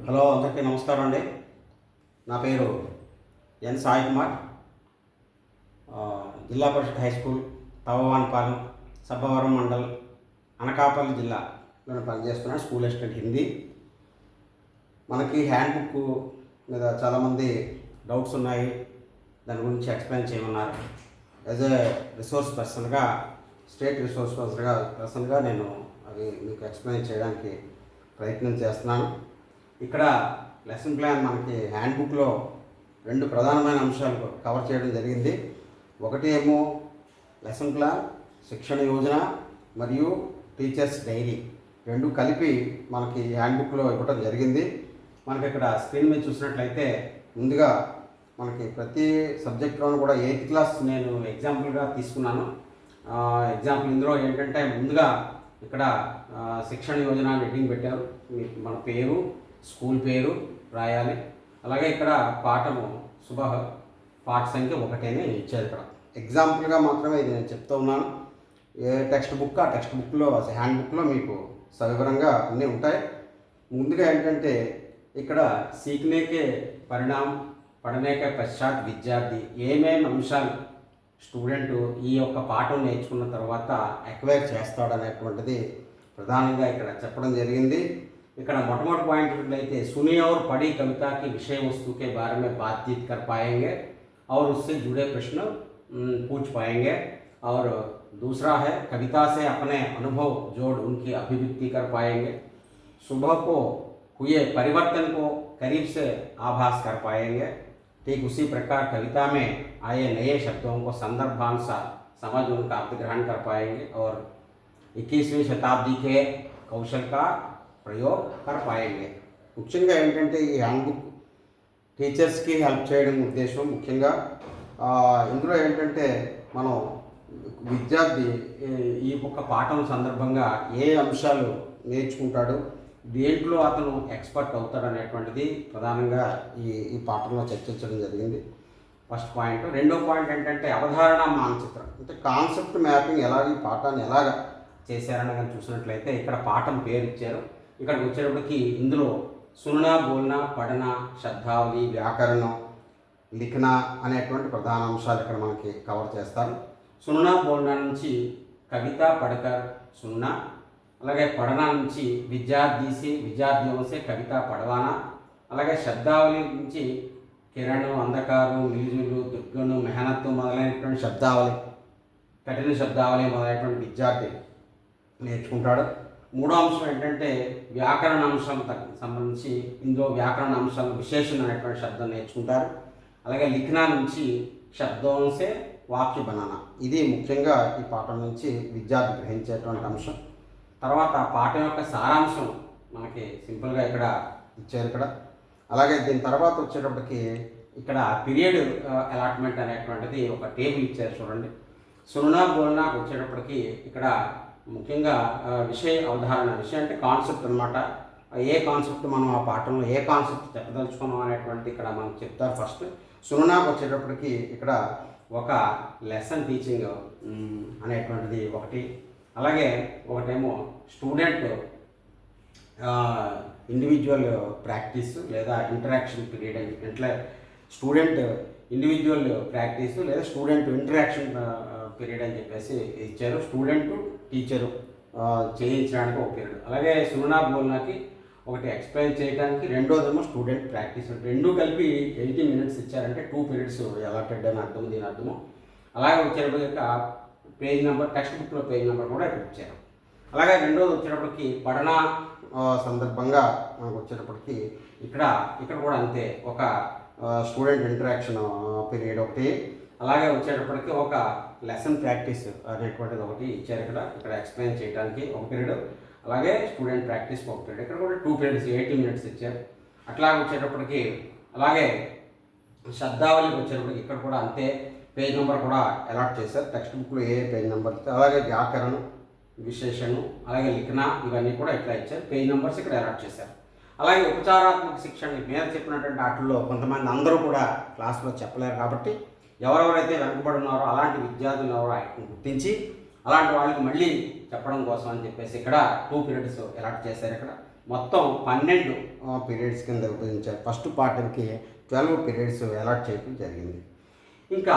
Hello, అందరికీ నమస్కారం అండి. నా పేరు ఎన్ సాయి కుమార్. జిల్లా పరిషత్ హై స్కూల్ తవవాన్పాలెం, సబ్బవరం మండల్, అనకాపల్లి జిల్లాలో పనిచేస్తున్నాను. School assistant Hindi. మనకి హ్యాండ్ బుక్ మీద చాలామంది డౌట్స్ ఉన్నాయి. దాని గురించి ఎక్స్ప్లెయిన్ చేయమన్నారు. యాజ్ ఏ రిసోర్స్ పర్సన్గా, స్టేట్ రిసోర్స్ పర్సన్గా నేను అవి మీకు ఎక్స్ప్లెయిన్ చేయడానికి ప్రయత్నం చేస్తున్నాను. ఇక్కడ లెసన్ ప్లాన్ మనకి హ్యాండ్ బుక్లో రెండు ప్రధానమైన అంశాలు కవర్ చేయడం జరిగింది. ఒకటి ఏమో లెసన్ ప్లాన్, శిక్షణ యోజన మరియు టీచర్స్ డైరీ రెండు కలిపి మనకి హ్యాండ్ బుక్లో ఇవ్వడం జరిగింది. మనకి ఇక్కడ స్క్రీన్ మీద చూసినట్లయితే ముందుగా మనకి ప్రతి సబ్జెక్ట్లోనూ కూడా 8th క్లాస్ నేను ఎగ్జాంపుల్గా తీసుకున్నాను. ఎగ్జాంపుల్ ఇందులో ఏంటంటే ముందుగా ఇక్కడ శిక్షణ యోజన హెడ్డింగ్ పెట్టారు. మన పేరు, స్కూల్ పేరు రాయాలి. అలాగే ఇక్కడ పాఠము పాఠ సంఖ్య 1 అని ఇచ్చారు. ఇక్కడ ఎగ్జాంపుల్గా మాత్రమే ఇది నేను చెప్తూ ఉన్నాను. ఏ టెక్స్ట్ బుక్ ఆ టెక్స్ట్ బుక్లో, హ్యాండ్ బుక్లో మీకు సవివరంగా అన్నీ ఉంటాయి. ముందుగా ఏంటంటే ఇక్కడ సీఖనేకే పరిణామ్, పడనేకే పశ్చాత్ విద్యార్థి ఏమేమి అంశాలు స్టూడెంట్ ఈ యొక్క పాఠం నేర్చుకున్న తర్వాత ఎక్వైర్ చేస్తాడనేటువంటిది ప్రధానంగా ఇక్కడ చెప్పడం జరిగింది. ఇక్కడ మొట్టమొదటి पॉइंट అయితే सुनी और पढ़ी कविता की विषय वस्तु के बारे में बातचीत कर पाएंगे और उससे जुड़े प्रश्न पूछ पाएंगे। और दूसरा है कविता से अपने अनुभव जोड़ उनकी अभिव्यक्ति कर पाएंगे। सुबह को हुए परिवर्तन को करीब से आभास कर पाएंगे। ठीक उसी प्रकार कविता में आए नए शब्दों को संदर्भानुसार समझ उनका अर्थ ग्रहण कर पाएंगे और 21वीं शताब्दी के कौशल का ప్రయోగ్ కర్ పాయంగే. ముఖ్యంగా ఏంటంటే ఈ హ్యాండ్ బుక్ టీచర్స్కి హెల్ప్ చేయడం ఉద్దేశం. ముఖ్యంగా ఇందులో ఏంటంటే మనం విద్యార్థి ఈ ఒక్క పాఠం సందర్భంగా ఏ అంశాలు నేర్చుకుంటాడు, దేంట్లో అతను ఎక్స్పర్ట్ అవుతాడు అనేటువంటిది ప్రధానంగా ఈ పాఠంలో చర్చించడం జరిగింది. First point. రెండో పాయింట్ ఏంటంటే అవధారణ మానచిత్రం, అంటే కాన్సెప్ట్ మ్యాపింగ్ ఎలాగ ఈ పాఠాన్ని ఎలాగ చేశారని కానీ చూసినట్లయితే ఇక్కడ పాఠం పేరు ఇచ్చారు. ఇక్కడికి వచ్చేటప్పటికి ఇందులో సున్నా, బోల్నా, పడనా, శబ్దావళి, వ్యాకరణం, లిఖనా అనేటువంటి ప్రధాన అంశాలు ఇక్కడ మనకి కవర్ చేస్తారు. సున్నా బోల్నా నుంచి కవిత పడకర్ సున్నా, అలాగే పడనా నుంచి విద్యార్థి విద్యార్థియోసే కవిత పడవానా, అలాగే శబ్దావళి నుంచి కిరణ్, అంధకారు, మిలుజులు, దుర్గను, మెహనత్తు మొదలైనటువంటి శబ్దావళి, కఠిన శబ్దావళి మొదలైనటువంటి విద్యార్థి నేర్చుకుంటాడు. మూడో అంశం ఏంటంటే వ్యాకరణ అంశం సంబంధించి ఇందులో వ్యాకరణ అంశాలు విశేషణ అనేటువంటి శబ్దం నేర్చుకుంటారు. అలాగే లిఖనా నుంచి శబ్దంసే వాక్య బనానా, ఇది ముఖ్యంగా ఈ పాఠం నుంచి విద్యార్థి గ్రహించేటువంటి అంశం. తర్వాత పాఠం యొక్క సారాంశం మనకి సింపుల్గా ఇక్కడ ఇచ్చారు ఇక్కడ. అలాగే దీని తర్వాత వచ్చేటప్పటికి ఇక్కడ పీరియడ్ అలాట్మెంట్ అనేటువంటిది ఒక టేబుల్ ఇచ్చారు చూడండి. సున్నా బోల్నాకు వచ్చేటప్పటికి ఇక్కడ ముఖ్యంగా విషయ అవధారణ, విషయం అంటే కాన్సెప్ట్ అనమాట. ఏ కాన్సెప్ట్ మనం ఆ పాఠంలో ఏ కాన్సెప్ట్ చెప్పదలుచుకున్నాం అనేటువంటి ఇక్కడ మనకు చెప్తారు. ఫస్ట్ సున్నాకు వచ్చేటప్పటికి ఇక్కడ ఒక లెసన్ టీచింగ్ అనేటువంటిది ఒకటి, అలాగే ఒకటేమో స్టూడెంట్ ఇండివిజువల్ ప్రాక్టీస్ లేదా ఇంటరాక్షన్ పీరియడ్ అని, ఇట్లా స్టూడెంట్ ఇండివిజువల్ ప్రాక్టీస్ లేదా స్టూడెంట్ ఇంటరాక్షన్ పీరియడ్ అని చెప్పేసి ఇచ్చారు. స్టూడెంట్ టీచరు చేయించడానికి ఒక పీరియడ్, అలాగే సున్నా బోల్నాకి ఒకటి ఎక్స్ప్లెయిన్ చేయడానికి, రెండోదేమో స్టూడెంట్ ప్రాక్టీస్. రెండు కలిపి 80 minutes ఇచ్చారంటే 2 periods అలాటెడ్ అని అర్థం, దీని అర్థము. అలాగే వచ్చేటప్పటికి పేజ్ నెంబర్, టెక్స్ట్ బుక్లో పేజ్ నెంబర్ కూడా ఇక్కడ ఇచ్చారు. అలాగే రెండోది వచ్చేటప్పటికి పఠనా సందర్భంగా మనకు వచ్చేటప్పటికి ఇక్కడ కూడా అంతే, ఒక స్టూడెంట్ ఇంటరాక్షన్ పీరియడ్ ఒకటి, అలాగే వచ్చేటప్పటికి ఒక లెసన్ ప్రాక్టీస్ అనేటువంటిది ఒకటి ఇచ్చారు. ఇక్కడ ఎక్స్ప్లెయిన్ చేయడానికి ఒక పీరియడ్, అలాగే స్టూడెంట్ ప్రాక్టీస్ ఒక పీరియడ్. ఇక్కడ కూడా 2 periods 80 minutes ఇచ్చారు. అట్లాగే వచ్చేటప్పటికి అలాగే శబ్దావళికి వచ్చేటప్పటికి ఇక్కడ కూడా అంతే, పేజ్ నెంబర్ కూడా అలాట్ చేశారు. టెక్స్ట్ బుక్లో ఏ పేజ్ నెంబర్, అలాగే వ్యాకరణం, విశేషణం, అలాగే లిఖనా ఇవన్నీ కూడా ఇట్లా ఇచ్చారు. పేజ్ నెంబర్స్ ఇక్కడ అలాట్ చేశారు. అలాగే ఉపచారాత్మక శిక్షణ మీద చెప్పినటువంటి వాటిల్లో కొంతమంది అందరూ కూడా క్లాస్లో చెప్పలేరు కాబట్టి ఎవరెవరైతే వెనుకబడి ఉన్నారో అలాంటి విద్యార్థులు ఎవరో గుర్తించి అలాంటి వాళ్ళకి మళ్ళీ చెప్పడం కోసం అని చెప్పేసి ఇక్కడ 2 periods అలాట్ చేశారు. ఇక్కడ మొత్తం 12 పీరియడ్స్ కింద విభజించారు. ఫస్ట్ పార్ట్కి 12 పీరియడ్స్ అలాట్ చేయడం జరిగింది. ఇంకా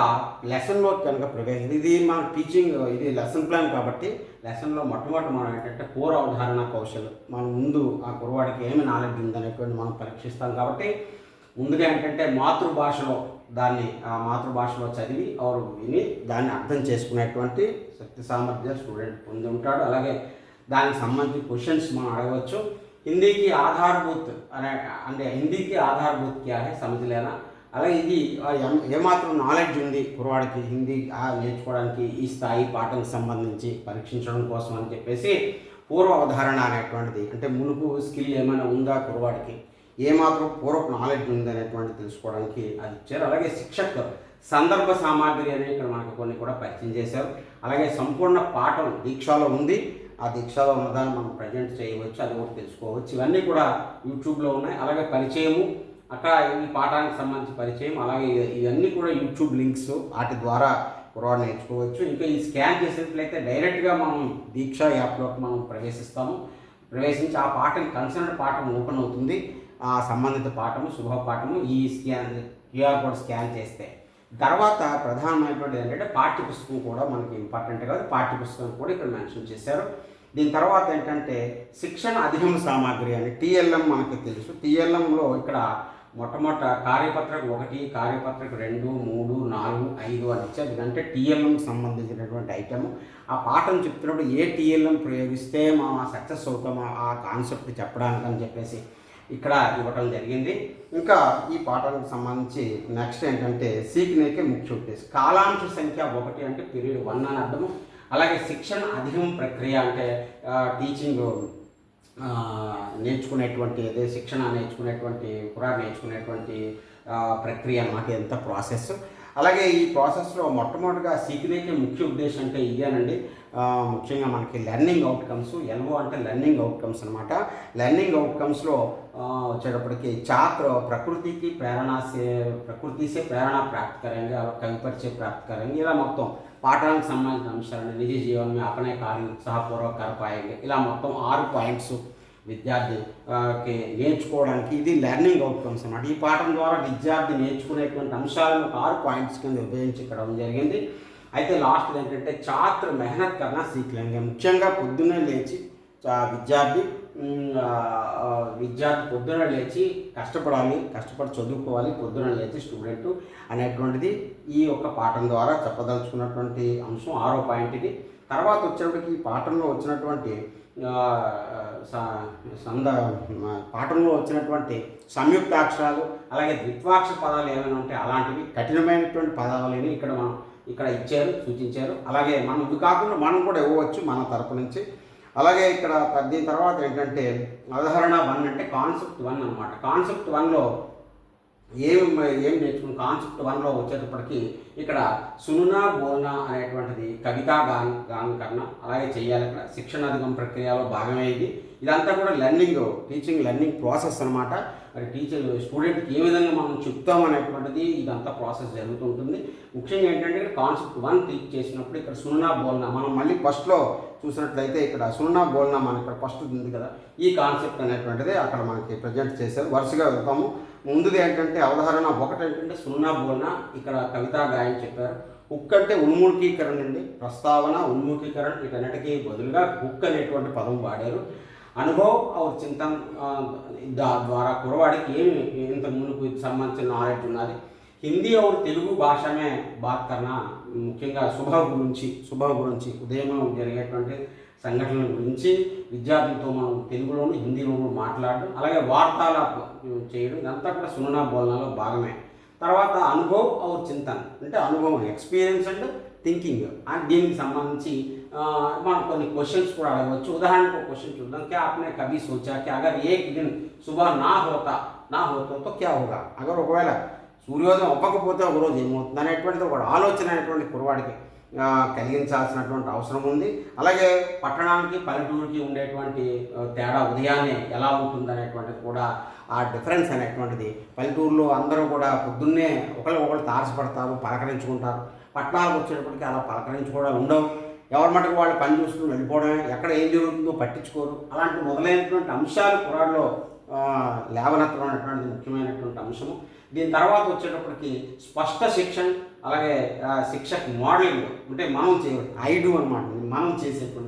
లెసన్లో కనుక ప్రవేశం, ఇది మన టీచింగ్, ఇది లెసన్ ప్లాన్ కాబట్టి లెసన్లో మొట్టమొదటి మనం ఏంటంటే పూర్వ అవధారణ కౌశలం, మనం ముందు ఆ కుర్రవాడికి ఏమి నాలెడ్జ్ ఉందనేటువంటి మనం పరీక్షిస్తాం. కాబట్టి ముందుగా ఏంటంటే మాతృభాషలో దాన్ని ఆ మాతృభాషలో చదివి వారు విని దాన్ని అర్థం చేసుకునేటువంటి శక్తి సామర్థ్యం స్టూడెంట్ పొంది ఉంటాడు. అలాగే దానికి సంబంధించి క్వశ్చన్స్ మనం అడగవచ్చు. హిందీకి ఆధారభూత్ అంటే హిందీకి ఆధారభూత్ క్యా హై సమझ లేనా. అలాగే ఇది ఏమాత్రం నాలెడ్జ్ ఉంది కుర్రవాడికి హిందీ నేర్చుకోవడానికి ఈ స్థాయి పాఠంకి సంబంధించి పరీక్షించడం కోసం అని చెప్పేసి పూర్వ అవధారణ అనేటువంటిది, అంటే మునుపు స్కిల్ ఏమైనా ఉందా కుర్రవాడికి, ఏమాత్రం పూర్వపు నాలెడ్జ్ ఉంది అనేటువంటి తెలుసుకోవడానికి అది ఇచ్చారు. అలాగే శిక్షక్ సందర్భ సామాగ్రి అనేది ఇక్కడ మనకు కొన్ని కూడా పరిచయం చేశారు. అలాగే సంపూర్ణ పాఠం దీక్షలో ఉంది, ఆ దీక్షలో ఉన్నదాన్ని మనం ప్రజెంట్ చేయవచ్చు, అది కూడా తెలుసుకోవచ్చు. ఇవన్నీ కూడా యూట్యూబ్లో ఉన్నాయి. అలాగే పరిచయము, అక్కడ ఈ పాఠానికి సంబంధించి పరిచయం, అలాగే ఇవన్నీ కూడా యూట్యూబ్ లింక్స్, వాటి ద్వారా కుర్రవాడు నేర్చుకోవచ్చు. ఇంకా ఈ స్కాన్ చేసినట్లయితే డైరెక్ట్గా మనం దీక్ష యాప్లోకి మనం ప్రవేశించి ఆ పాఠం కన్సర్న్ పాఠం ఓపెన్ అవుతుంది. ఆ సంబంధిత పాఠము, శుభ పాఠము ఈ క్యూఆర్ కోడ్ స్కాన్ చేస్తే. తర్వాత ప్రధానమైనటువంటి ఏంటంటే పాఠ్యపుస్తకం కూడా మనకి ఇంపార్టెంట్ కాదు, పాఠ్యపుస్తకం కూడా ఇక్కడ మెన్షన్ చేశారు. దీని తర్వాత ఏంటంటే శిక్షణ అధిగమ సామాగ్రి అని టీఎల్ఎం మనకి తెలుసు. టీఎల్ఎంలో ఇక్కడ మొట్టమొదట కార్యపత్రిక 1, కార్యపత్రిక 2, 3, 4, 5 అని ఇచ్చారు. ఇదంటే టీఎల్ఎంకి సంబంధించినటువంటి ఐటమ్. ఆ పాఠం చెప్తున్నప్పుడు ఏ టీఎల్ఎం ప్రయోగిస్తే మనం సక్సెస్ అవుతామో ఆ కాన్సెప్ట్ చెప్పడానికి అని చెప్పేసి ఇక్కడ ఇవ్వటం జరిగింది. ఇంకా ఈ పాఠానికి సంబంధించి నెక్స్ట్ ఏంటంటే సీఖనేకే ముఖ్య ఉద్దేశం, కాలాంశ సంఖ్య 1 అంటే పీరియడ్ 1 అని అర్థము. అలాగే శిక్షణ అధిగమ ప్రక్రియ అంటే టీచింగ్ నేర్చుకునేటువంటి, అదే శిక్షణ నేర్చుకునేటువంటి నేర్చుకునేటువంటి ప్రక్రియ అన్నమాట, ఎంత ప్రాసెస్. అలాగే ఈ ప్రాసెస్లో మొట్టమొదటిగా సీఖనేకే ముఖ్య ఉద్దేశం అంటే ఇదేనండి. ముఖ్యంగా మనకి లెర్నింగ్ అవుట్కమ్స్, ఎల్ఓ అంటే లెర్నింగ్ అవుట్కమ్స్ అనమాట. లెర్నింగ్ అవుట్కమ్స్లో వచ్చేటప్పటికి छात्र प्रकृति से प्रेरणा प्राप्त करेंगे और कवि परिचय प्राप्त करेंगे. ఇలా మొత్తం పాఠానికి సంబంధించిన అంశాలను నిజ జీవనం में अपने कार्य उत्साहपूर्वक कर पाएंगे. ఇలా మొత్తం 6 పాయింట్స్ విద్యార్థికి నేర్చుకోవడానికి ఇది లెర్నింగ్ అవుట్కమ్స్ అన్నమాట. ఈ పాఠం ద్వారా విద్యార్థి నేర్చుకునేటువంటి అంశాలను 6 పాయింట్స్ కింద విభజించి ఇక్కడ జరిగింది. అయితే లాస్ట్ ఏంటంటే ఛాత్ర మెహనత్ కన్నా సీక్ లేంగే. ముఖ్యంగా పొద్దున్నే లేచి విద్యార్థి పొద్దున లేచి కష్టపడి చదువుకోవాలి, పొద్దున లేచి స్టూడెంట్ అనేటువంటిది ఈ యొక్క పాఠం ద్వారా చెప్పదలుచుకున్నటువంటి అంశం 6వ పాయింట్ ఇది. తర్వాత వచ్చేటప్పటికి ఈ పాఠంలో వచ్చినటువంటి పాఠంలో వచ్చినటువంటి సంయుక్తాక్షరాలు, అలాగే ద్విత్వాక్షర పదాలు ఏమైనా ఉంటే అలాంటివి కఠినమైనటువంటి పదాలని ఇక్కడ ఇచ్చారు, సూచించారు. అలాగే మనం ఇది కాకుండా మనం కూడా ఇవ్వవచ్చు మన తరపు నుంచి. అలాగే ఇక్కడ దీని తర్వాత ఏంటంటే ఉదాహరణ 1 అంటే కాన్సెప్ట్ 1 అనమాట. కాన్సెప్ట్ 1లో ఏం నేర్చుకున్నాం. కాన్సెప్ట్ 1లో వచ్చేటప్పటికి ఇక్కడ సునునా బోల్నా అనేటువంటిది కవితా గానం కన్నా అలాగే చేయాలి. ఇక్కడ శిక్షణ అధిగమ ప్రక్రియలో భాగమే ఇదంతా కూడా టీచింగ్ లెర్నింగ్ ప్రాసెస్ అనమాట. మరి స్టూడెంట్కి ఏ విధంగా మనం చెప్తాం అనేటువంటిది ఇదంతా ప్రాసెస్ జరుగుతుంటుంది. ముఖ్యంగా ఏంటంటే ఇక్కడ కాన్సెప్ట్ 1 క్లిక్ చేసినప్పుడు ఇక్కడ సున్నా బోల్నా మనం మళ్ళీ ఫస్ట్లో చూసినట్లయితే ఇక్కడ సున్నా బోల్నా మనకి ఇక్కడ ఫస్ట్ ఉంది కదా, ఈ కాన్సెప్ట్ అనేటువంటిది అక్కడ మనకి ప్రజెంట్ చేశారు. వరుసగా వెళ్తాము. ముందుది ఏంటంటే అవధారణ 1 ఏంటంటే సున్నా బోల్నా, ఇక్కడ కవితా గాయం చెప్పారు. హుక్ అంటే ఉన్ముఖీకరణ అండి, ప్రస్తావన ఉన్ముఖీకరణ, వీటన్నిటికీ బదులుగా హుక్ అనేటువంటి పదం వాడారు. అనుభవ్ और చింతన్ ద్వారా కుర్రవాడికి ఇంత ముందుకు సంబంధించిన నాలెడ్జ్ ఉన్నది. హిందీ और తెలుగు భాష में बात करना, ముఖ్యంగా శుభ గురించి ఉదయం జరిగేటువంటి సంఘటనల గురించి విద్యార్థులతో మనం తెలుగులోను హిందీలోను మాట్లాడడం, అలాగే వార్తాలాపం చేయడం, ఇదంతా కూడా సున్నా బోల్నాలో భాగమే. తర్వాత అనుభవ్ और చింతన్ అంటే అనుభవం, ఎక్స్పీరియన్స్ అండ్ థింకింగ్. దీనికి సంబంధించి మనం కొన్ని క్వశ్చన్స్ కూడా అడగవచ్చు. ఉదాహరణకు ఒక క్వశ్చన్ చూద్దాం. क्या आपने कभी सोचा कि अगर एक दिन सुबह ना होता तो क्या होगा. ఒకవేళ సూర్యోదయం అవ్వకపోతే ఒకరోజు ఏమవుతుంది అనేటువంటిది ఒక ఆలోచన అనేటువంటి కుర్రవాడికి కలిగించాల్సినటువంటి అవసరం ఉంది. అలాగే పట్టణానికి పల్లెటూరుకి ఉండేటువంటి తేడా, ఉదయాన్నే ఎలా ఉంటుంది అనేటువంటిది కూడా ఆ డిఫరెన్స్ అనేటువంటిది. పల్లెటూరులో అందరూ కూడా పొద్దున్నే ఒకళ్ళు తారసపడతారు, పలకరించుకుంటారు. పట్టణాలకు వచ్చేటప్పటికి అలా పలకరించుకోవడం ఉండవు. ఎవరి మటుకు వాళ్ళు పని చూసుకుని వెళ్ళిపోవడమే, ఎక్కడ ఏం జరుగుతుందో పట్టించుకోరు. అలాంటి మొదలైనటువంటి అంశాలు కుర్రాడిలో లేవనెత్తడం అనేటువంటిది ముఖ్యమైనటువంటి అంశము. దీని తర్వాత వచ్చేటప్పటికి స్పష్ట శిక్షణ, అలాగే శిక్షక్ మోడలింగ్, అంటే మనం చేయాలి ఐడు అనమాట. మనం చేసేటువంటి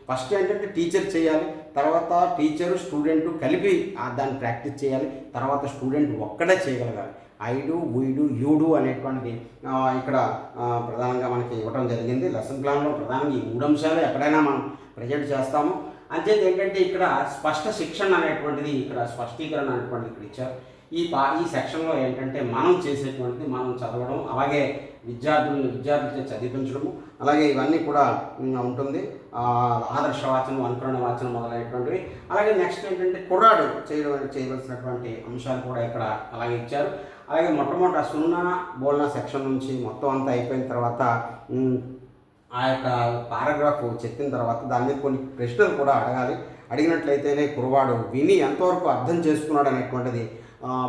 ఫస్ట్ ఏంటంటే టీచర్ చేయాలి, తర్వాత టీచరు స్టూడెంట్ కలిపి దాన్ని ప్రాక్టీస్ చేయాలి, తర్వాత స్టూడెంట్ ఒక్కడే చేయగలగాలి. ఐడు వీడు యూడు అనేటువంటిది ఇక్కడ ప్రధానంగా మనకి ఇవ్వడం జరిగింది. లెసన్ ప్లాన్లో ప్రధానంగా ఈ 3 అంశాలు ఎక్కడైనా మనం ప్రజెంట్ చేస్తాము. అంతేత ఏంటంటే ఇక్కడ స్పష్ట శిక్షణ అనేటువంటిది, ఇక్కడ స్పష్టీకరణ అనేటువంటిది ఇక్కడ ఇచ్చారు. ఈ సెక్షన్లో ఏంటంటే మనం చేసేటువంటిది మనం చదవడం, అలాగే విద్యార్థులతో చదివించడము, అలాగే ఇవన్నీ కూడా ఉంటుంది. ఆదర్శవాచనం, అనుకరణ వాచనం మొదలైనటువంటివి. అలాగే నెక్స్ట్ ఏంటంటే కుర్రాడు చేయవలసినటువంటి అంశాలు కూడా ఇక్కడ అలాగే ఇచ్చారు. అలాగే మొట్టమొదట సున్నా బోల్నా సెక్షన్ నుంచి మొత్తం అంతా అయిపోయిన తర్వాత ఆ యొక్క పారాగ్రాఫ్ చెప్పిన తర్వాత దాని మీద కొన్ని ప్రశ్నలు కూడా అడగాలి. అడిగినట్లయితేనే కుర్రవాడు విని ఎంతవరకు అర్థం చేసుకున్నాడు అనేటువంటిది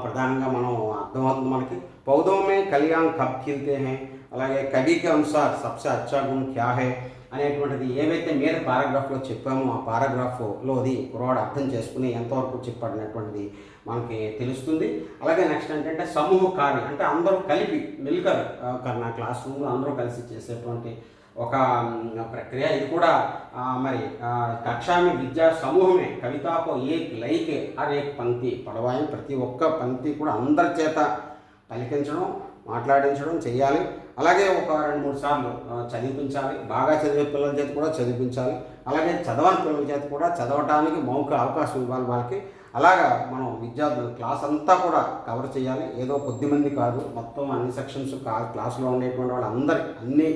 ప్రధానంగా మనం అర్థమవుతుంది మనకి. పౌధోं में कलियां कब खिलते हैं, అలాగే కవి కే అనుసార్ సబ్సే అచ్చా గుణ్ క్యా హై అనేటువంటిది ఏవైతే మీద పారాగ్రాఫ్లో చెప్పామో ఆ పారాగ్రాఫ్లోది కుర్రవాడు అర్థం చేసుకుని ఎంతవరకు చెప్పాడనేటువంటిది మనకి తెలుస్తుంది. అలాగే నెక్స్ట్ ఏంటంటే సమూహ కార్యం, అంటే అందరూ కలిపి మిల్కర్ కన్నా క్లాస్ రూమ్లో అందరూ కలిసి చేసేటువంటి ఒక ప్రక్రియ. ఇది కూడా మరి కక్షా में విద్యా సమూహమే కవితాకు ఏక్ లైక్ హర్ ఏక్ పంక్తి పడవాయి, ప్రతి ఒక్క పంక్తి కూడా అందరి చేత పలికించడం, మాట్లాడించడం చేయాలి. అలాగే ఒక 2-3 సార్లు చదివించాలి. బాగా చదివే పిల్లల చేత కూడా చదివించాలి. అలాగే చదవని పిల్లల చేత కూడా చదవటానికి మౌఖిక అవకాశం ఇవ్వాలి వాళ్ళకి. అలాగా మనం విద్యార్థులు క్లాస్ అంతా కూడా కవర్ చేయాలి. ఏదో కొద్దిమంది కాదు, మొత్తం అన్ని సెక్షన్స్ క్లాసులో ఉండేటువంటి వాళ్ళు అన్ని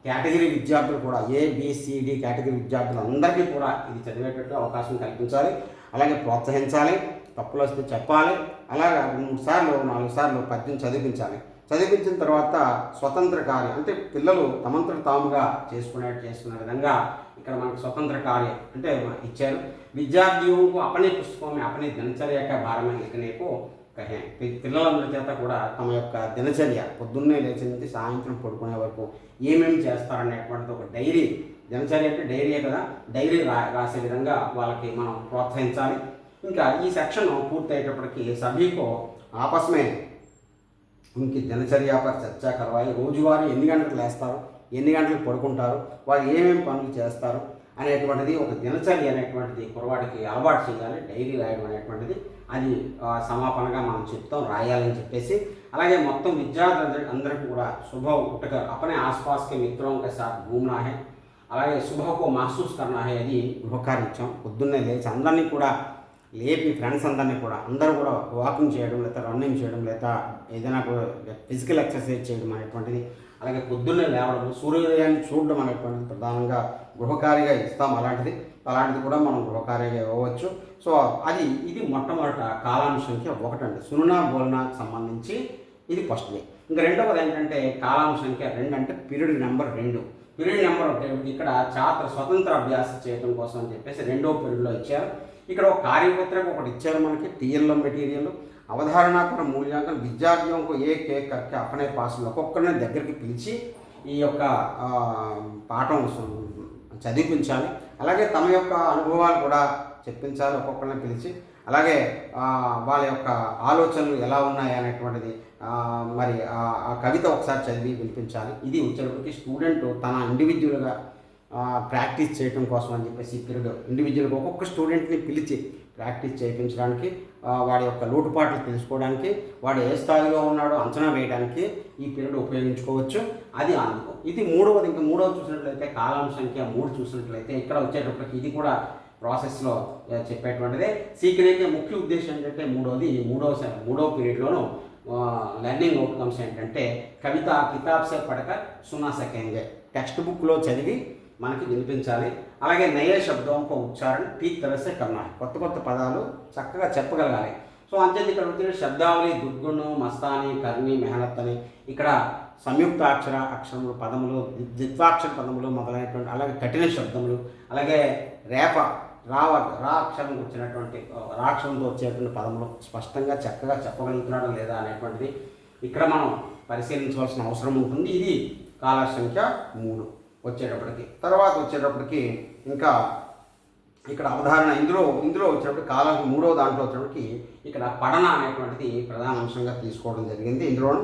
కేటగిరీ విద్యార్థులు కూడా ABCD కేటగిరీ విద్యార్థులు అందరికీ కూడా ఇది చదివేటట్టు అవకాశం కల్పించాలి. అలాగే ప్రోత్సహించాలి, తప్పులు వస్తే చెప్పాలి. అలాగా 3 సార్లు 4 సార్లు పద్యం చదివించాలి. చదివించిన తర్వాత స్వతంత్ర కార్యం, అంటే పిల్లలు తమంతట తాముగా చేసుకునే విధంగా ఇక్కడ మనకు స్వతంత్ర కార్యం అంటే ఇచ్చారు. విద్యార్థులకు అపనే పుస్తకం అపనే దినచర్య భారమే లిఖనేకు కహే, పిల్లలందరి చేత కూడా తమ యొక్క దినచర్య పొద్దున్నే లేచి నుంచి సాయంత్రం పడుకునే వరకు ఏమేమి చేస్తారనేటువంటిది ఒక డైరీ, దినచర్య అంటే డైరీయే కదా, డైరీ రాసే విధంగా వాళ్ళకి మనం ప్రోత్సహించాలి. ఇంకా ఈ సెక్షన్ పూర్తయ్యేటప్పటికి సభీకో ఆపస్మే ఇంక దినచర్య పర్ చర్చ కరవాలి. రోజువారీ ఎన్ని గంటలకు లేస్తారు, ఎన్ని గంటలకు పడుకుంటారు, వాళ్ళు ఏమేమి పనులు చేస్తారు అనేటువంటిది ఒక దినచర్య అనేటువంటిది కుర్రవాడికి అలవాటు చేయాలి. డైరీ రాయడం అనేటువంటిది అది సమాపనగా మనం చెప్తాం, రాయాలని చెప్పేసి. అలాగే మొత్తం విద్యార్థులు అందరికీ కూడా सुबह उठकर अपने आसपास के मित्रों के साथ घूमना है, అలాగే सुबह को महसूस करना है, అది గృహకార్యం ఇచ్చాం. పొద్దున్నే లేచి అందరినీ కూడా లేపి ఫ్రెండ్స్ అందరినీ కూడా అందరూ కూడా వాకింగ్ చేయడం, లేదా రన్నింగ్ చేయడం, లేదా ఏదైనా కూడా ఫిజికల్ ఎక్సర్సైజ్ చేయడం అనేటువంటిది, అలాగే పొద్దున్నే లేవడం, సూర్యోదయాన్ని చూడడం అనేటువంటిది ప్రధానంగా గృహకార్యంగా ఇస్తాం. అలాంటిది కూడా మనం గృహకార్యంగా ఇవ్వవచ్చు. సో ఇది మొట్టమొదట కాలానుసంఖ్య 1 అండి. సున్నా బోల్నాకు సంబంధించి ఇది ఫస్ట్ది. ఇంకా రెండవది ఏంటంటే కాలానుసంఖ్య 2, అంటే పీరియడ్ నెంబర్ 2. పీరియడ్ నెంబర్ ఇక్కడ ఛాత్ర స్వతంత్ర అభ్యాసం చేయడం కోసం అని చెప్పేసి 2వ పీరియడ్లో ఇచ్చారు. ఇక్కడ ఒక కార్యపత్రిక ఒకటి ఇచ్చారు మనకి, టీఎల్ఎం మెటీరియల్, అవధారణాత్మక మూల్యాంకనం, విద్యార్థులకు ఏ కర్క అపనే పాసులు ఒక్కొక్కరిని దగ్గరికి పిలిచి ఈ యొక్క పాఠం చదివించాలి. అలాగే తమ యొక్క అనుభవాలు కూడా చెప్పించాలి ఒక్కొక్కరిని పిలిచి. అలాగే వాళ్ళ యొక్క ఆలోచనలు ఎలా ఉన్నాయి అనేటువంటిది మరి ఆ కవిత ఒకసారి చదివి వినిపించాలి. ఇది వచ్చేటప్పటికి స్టూడెంట్ తన ఇండివిజువల్గా ప్రాక్టీస్ చేయడం కోసం అని చెప్పేసి ఈ పీరియడ్ ఇండివిజువల్గా ఒక్కొక్క స్టూడెంట్ని పిలిచి ప్రాక్టీస్ చేయించడానికి, వాడి యొక్క లోటుపాట్లు తెలుసుకోవడానికి, వాడు ఏ స్థాయిలో ఉన్నాడో అంచనా వేయడానికి ఈ పీరియడ్ ఉపయోగించుకోవచ్చు. అది అందుకో. ఇది మూడవది. ఇంకా మూడవది చూసినట్లయితే కాలానుసంఖ్య 3 చూసినట్లయితే ఇక్కడ వచ్చేటప్పటికి ఇది కూడా ప్రాసెస్లో చెప్పేటువంటిదే. సీక్రెట్ ముఖ్య ఉద్దేశం ఏంటంటే మూడవ పీరియడ్లోనూ లెర్నింగ్ అవుట్కమ్స్ ఏంటంటే కవిత కితాబ్ సే పడకర్ సునా సకేంగే, టెక్స్ట్ బుక్లో చదివి మనకి వినిపించాలి. అలాగే నయే శబ్దంకో ఉచ్చారణ ఠీక్ తరసే కర్నా, కొత్త పదాలు చక్కగా చెప్పగలగాలి. సో అంతే ఇక్కడ వచ్చిన శబ్దావళి దుర్గుణం, మస్తాని, కర్ణి, మెహనత్ అని ఇక్కడ సంయుక్త అక్షరములు, పదములు, ద్విత్వాక్షర పదములు మొదలైనటువంటి, అలాగే కఠిన శబ్దములు, అలాగే రా అక్షరం వచ్చినటువంటి రా అక్షరంతో వచ్చేటువంటి పదములు స్పష్టంగా చక్కగా చెప్పగలుగుతున్నాడా లేదా అనేటువంటిది ఇక్కడ మనం పరిశీలించవలసిన అవసరం ఉంటుంది. ఇది కాల సంఖ్య 3. వచ్చేటప్పటికి. తర్వాత వచ్చేటప్పటికి ఇంకా ఇక్కడ అవధారణ ఇందులో వచ్చేటప్పుడు కాలం మూడవ దాంట్లో వచ్చేటప్పటికి ఇక్కడ పఠన అనేటువంటిది ప్రధాన అంశంగా తీసుకోవడం జరిగింది. ఇందులోను